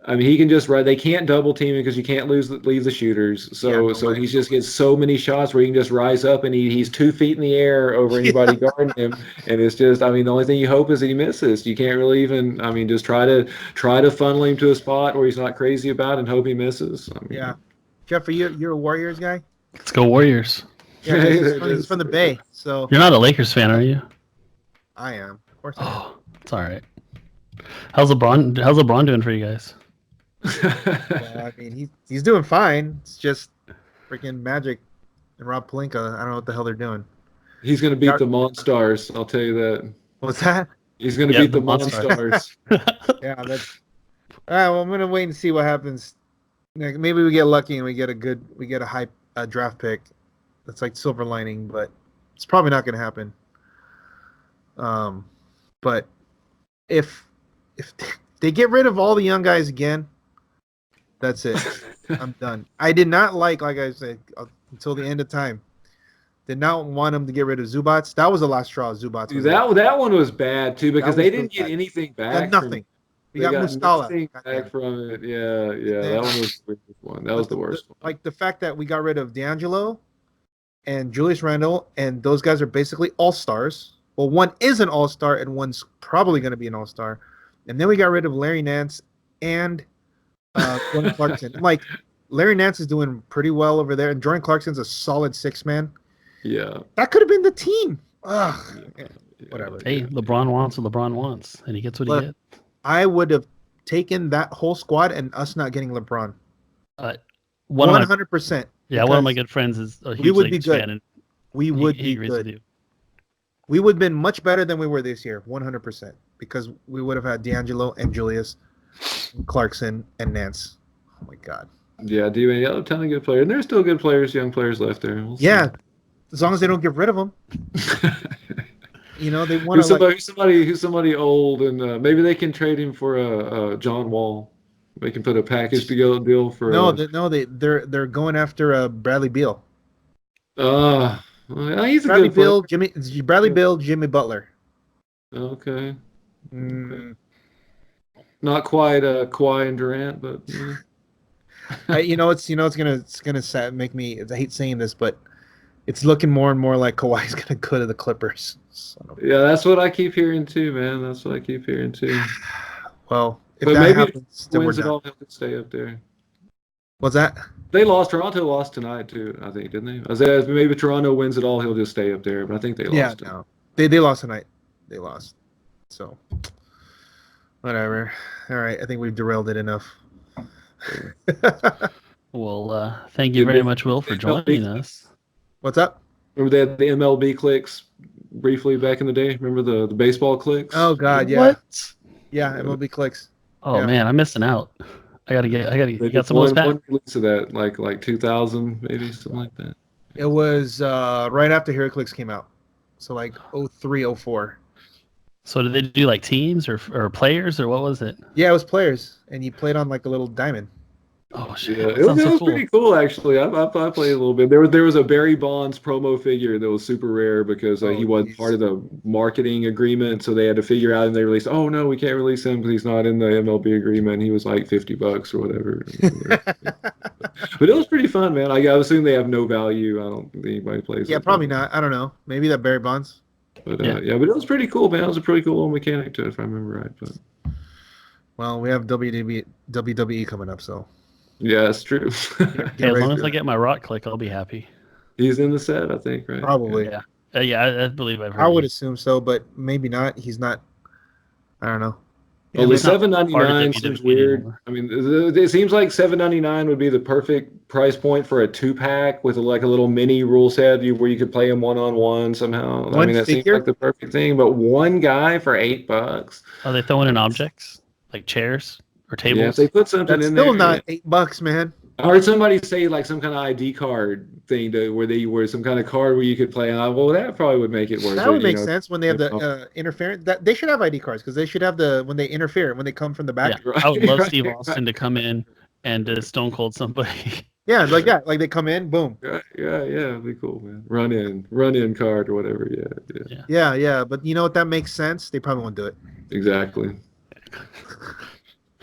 [SPEAKER 3] can just ride. They can't double team him because you can't leave the shooters. So he just gets so many shots where he can just rise up and he's 2 feet in the air over anybody guarding him. And it's just, the only thing you hope is that he misses. You can't really even, just try to funnel him to a spot where he's not crazy about and hope he misses.
[SPEAKER 2] Yeah. Jeffrey, you're a Warriors guy?
[SPEAKER 1] Let's go Warriors.
[SPEAKER 2] Yeah, he's from the Bay, so.
[SPEAKER 1] You're not a Lakers fan, are you?
[SPEAKER 2] I am. Of course I am.
[SPEAKER 1] Oh, it's all right. How's LeBron doing for you guys?
[SPEAKER 2] Well, he's doing fine. It's just freaking Magic and Rob Pelinka. I don't know what the hell they're doing.
[SPEAKER 3] He's going to beat the Monstars. I'll tell you that.
[SPEAKER 2] What's that?
[SPEAKER 3] He's going to beat the Monstars.
[SPEAKER 2] Yeah, that's. All right. Well, I'm going to wait and see what happens. Maybe we get lucky and we get a high draft pick. That's like silver lining, but it's probably not going to happen. But if they get rid of all the young guys again, that's it. I'm done. I did not like I said, until the end of time. Did not want them to get rid of Zubats. That was the last straw. Zubats.
[SPEAKER 3] Dude, that one was bad too because they didn't get anything back.
[SPEAKER 2] Nothing. We got Muscala
[SPEAKER 3] back from it. Yeah. That one was the worst one. That was the worst one.
[SPEAKER 2] Like the fact that we got rid of D'Angelo and Julius Randle, and those guys are basically all-stars. Well, one is an all-star, and one's probably going to be an all-star. And then we got rid of Larry Nance and Jordan Clarkson. Larry Nance is doing pretty well over there, and Jordan Clarkson's a solid 6-man.
[SPEAKER 3] Yeah.
[SPEAKER 2] That could have been the team. Ugh. Yeah. Whatever.
[SPEAKER 1] Hey, LeBron wants what LeBron wants, and he gets what he gets.
[SPEAKER 2] I would have taken that whole squad and us not getting LeBron.
[SPEAKER 1] 100%. Yeah, one of my good friends is a huge Lakers fan, and
[SPEAKER 2] we would be good. We would have been much better than we were this year, 100%, because we would have had D'Angelo and Julius, and Clarkson and Nance. Oh my God.
[SPEAKER 3] Yeah, D-Wade, a ton of good players, and there's still good players, young players left there. We'll see.
[SPEAKER 2] As long as they don't get rid of them. They want
[SPEAKER 3] who's somebody old, and maybe they can trade him for a John Wall. They can put a package deal for.
[SPEAKER 2] They're going after Bradley Beal.
[SPEAKER 3] He's a
[SPEAKER 2] Bradley
[SPEAKER 3] good
[SPEAKER 2] Beal, Jimmy Butler.
[SPEAKER 3] Okay. Not quite Kawhi and Durant, but.
[SPEAKER 2] It's gonna make me. I hate saying this, but it's looking more and more like Kawhi's gonna go to the Clippers.
[SPEAKER 3] Yeah, that's what I keep hearing too, man. That's what I keep hearing too.
[SPEAKER 2] Well, if
[SPEAKER 3] but
[SPEAKER 2] that
[SPEAKER 3] maybe
[SPEAKER 2] happens, then
[SPEAKER 3] wins it all, he'll stay up there.
[SPEAKER 2] What's that?
[SPEAKER 3] They lost. Toronto lost tonight too, I think, didn't they? I said if maybe Toronto wins it all, he'll just stay up there. But I think they lost.
[SPEAKER 2] Yeah, no, they lost tonight. They lost. So, whatever. All right, I think we've derailed it enough.
[SPEAKER 1] Well, thank you very much, Will, for joining us.
[SPEAKER 2] What's up?
[SPEAKER 3] Remember they had the MLB clicks briefly back in the day? Remember the baseball clicks?
[SPEAKER 2] Oh God, yeah.
[SPEAKER 1] What?
[SPEAKER 2] Yeah, MLB clicks.
[SPEAKER 1] Oh man, I'm missing out. I gotta get some of those back.
[SPEAKER 3] One release of that, like 2000, maybe something like that.
[SPEAKER 2] It was right after Heroclix came out, so like 03, 04.
[SPEAKER 1] So did they do like teams or players or what was it?
[SPEAKER 2] Yeah, it was players, and you played on like a little diamond.
[SPEAKER 1] Oh shit!
[SPEAKER 3] Yeah, it was pretty cool actually. I played a little bit. There was a Barry Bonds promo figure that was super rare because he wasn't part of the marketing agreement, so they had to figure out and they released. Oh no, we can't release him because he's not in the MLB agreement. He was like $50 or whatever. But it was pretty fun, man. I assume they have no value. I don't think anybody plays.
[SPEAKER 2] Yeah, probably not. I don't know. Maybe that Barry Bonds.
[SPEAKER 3] But but it was pretty cool, man. It was a pretty cool little mechanic to it, if I remember right. But
[SPEAKER 2] well, we have WWE coming up, so.
[SPEAKER 3] Yeah, it's true.
[SPEAKER 1] Hey, as long as I get my rock click, I'll be happy.
[SPEAKER 3] He's in the set, I think, right?
[SPEAKER 2] Probably.
[SPEAKER 1] Yeah. I believe I've heard.
[SPEAKER 2] I would assume so, but maybe not. He's not. I don't know.
[SPEAKER 3] Well, the
[SPEAKER 1] it's not part of
[SPEAKER 3] $7.99
[SPEAKER 1] WWE
[SPEAKER 3] seems weird.
[SPEAKER 1] anymore.
[SPEAKER 3] I mean, it seems like $7.99 would be the perfect price point for a 2-pack with like a little mini rule set where you could play them one-on-one somehow. I
[SPEAKER 2] One
[SPEAKER 3] mean, that seems
[SPEAKER 2] figure?
[SPEAKER 3] like the perfect thing. But one guy for $8.
[SPEAKER 1] Are they throwing in objects like chairs or tables?
[SPEAKER 3] Yeah, if they put something
[SPEAKER 2] That's
[SPEAKER 3] in
[SPEAKER 2] still
[SPEAKER 3] there.
[SPEAKER 2] not $8, man.
[SPEAKER 3] I heard somebody say like some kind of ID card thing where some kind of card where you could play. And well, that probably would make it worth it.
[SPEAKER 2] That would make sense when they have the interference. That they should have ID cards because they should have when they interfere when they come from the back.
[SPEAKER 1] Yeah, I would love Steve Austin to come in and Stone Cold somebody.
[SPEAKER 2] Yeah, like that. Like they come in, boom.
[SPEAKER 3] Yeah, it'd be cool, man. Run in card or whatever.
[SPEAKER 2] Yeah. But you know what? That makes sense. They probably won't do it.
[SPEAKER 3] Exactly.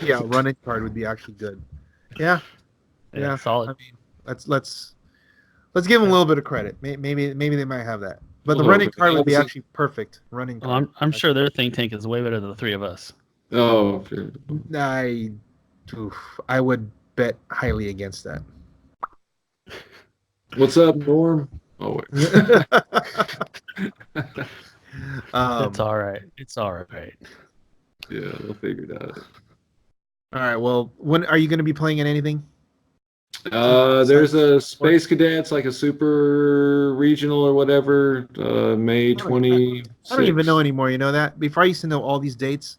[SPEAKER 2] Yeah, run in card would be actually good. Yeah. Yeah,
[SPEAKER 1] solid.
[SPEAKER 2] I mean, let's give them a little bit of credit. Maybe they might have that. But the running card would be actually perfect. Running card.
[SPEAKER 1] Well, I'm sure their think tank is way better than the three of us.
[SPEAKER 3] Oh, sure.
[SPEAKER 2] I would bet highly against that.
[SPEAKER 3] What's up, Norm? Oh, wait.
[SPEAKER 1] It's all right. It's all right.
[SPEAKER 3] Yeah, we'll figure it out.
[SPEAKER 2] All right. Well, when are you going to be playing in anything?
[SPEAKER 3] There's a Space Cadets, like a super regional or whatever, May 20.
[SPEAKER 2] I don't even know anymore. You know that? Before I used to know all these dates.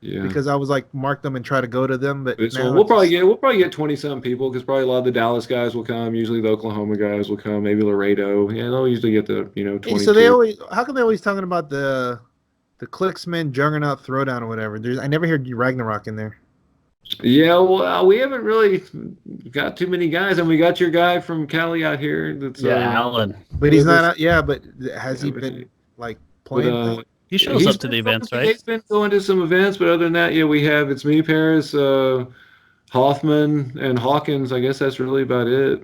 [SPEAKER 3] Yeah.
[SPEAKER 2] Because I was like mark them and try to go to them, but
[SPEAKER 3] we'll probably get 20-some people because probably a lot of the Dallas guys will come. Usually the Oklahoma guys will come. Maybe Laredo. Yeah, they'll usually get the 20.
[SPEAKER 2] So how come they always talking about the Clicksman Juggernaut Throwdown or whatever? I never heard Ragnarok in there.
[SPEAKER 3] Yeah, well, we haven't really got too many guys, and we got your guy from Cali out here. That's
[SPEAKER 1] Alan.
[SPEAKER 2] But he's not out. Yeah, but has he been like playing?
[SPEAKER 1] He shows up to the events, right?
[SPEAKER 3] He's been going to some events, but other than that, yeah, it's me, Paris, Hoffman, and Hawkins. I guess that's really about it.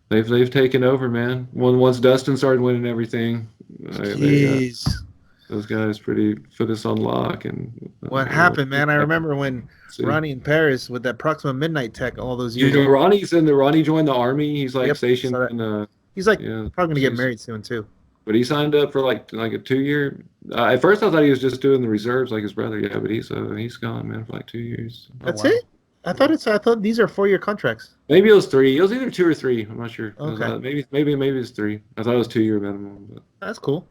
[SPEAKER 3] They've taken over, man. Once Dustin started winning everything, those guys put us on lock. And
[SPEAKER 2] what happened, man? I remember when Ronnie in Paris with that Proxima Midnight Tech all those years.
[SPEAKER 3] Ronnie joined the army. He's like stationed in.
[SPEAKER 2] He's like probably gonna get married soon too.
[SPEAKER 3] But he signed up for like a 2-year. At first, I thought he was just doing the reserves like his brother. Yeah, but he's gone, man, for like 2 years.
[SPEAKER 2] That's it. I thought these are 4-year contracts.
[SPEAKER 3] Maybe it was 3. It was either 2 or 3. I'm not sure.
[SPEAKER 2] Okay.
[SPEAKER 3] Maybe it's 3. I thought it was 2-year minimum. But.
[SPEAKER 2] That's cool.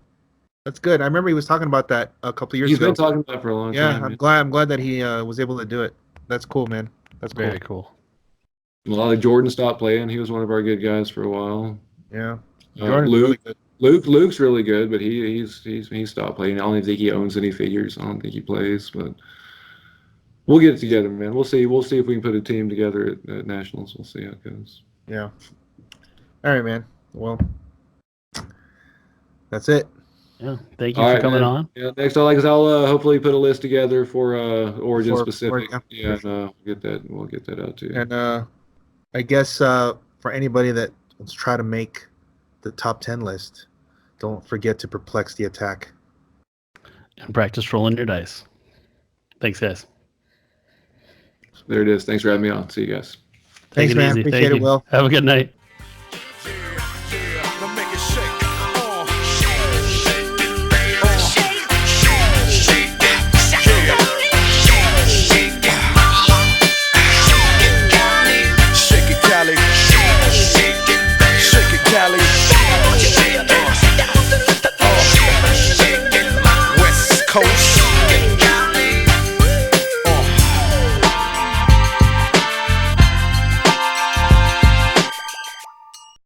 [SPEAKER 2] That's good. I remember he was talking about that a couple of years ago.
[SPEAKER 3] He's been talking about it for a long time.
[SPEAKER 2] Yeah, I'm glad that he was able to do it. That's cool, man. That's cool.
[SPEAKER 1] Very cool.
[SPEAKER 3] A lot of Jordan stopped playing. He was one of our good guys for a while.
[SPEAKER 2] Yeah.
[SPEAKER 3] Jordan's really good. Luke's really good, but he stopped playing. I don't think he owns any figures. I don't think he plays, but we'll get it together, man. We'll see. We'll see if we can put a team together at Nationals. We'll see how it goes.
[SPEAKER 2] Yeah. All right, man. Well, that's it.
[SPEAKER 1] Yeah. Thank you for coming on.
[SPEAKER 3] Yeah. Next, I'll hopefully put a list together for Origin specific.
[SPEAKER 2] Yeah.
[SPEAKER 3] And we'll get that out too.
[SPEAKER 2] And I guess for anybody that wants to try to make the top 10 list, don't forget to perplex the attack.
[SPEAKER 1] And practice rolling your dice. Thanks, guys.
[SPEAKER 3] There it is. Thanks for having me on. See you guys.
[SPEAKER 2] Thanks, man. Appreciate it, Will.
[SPEAKER 1] Have a good night.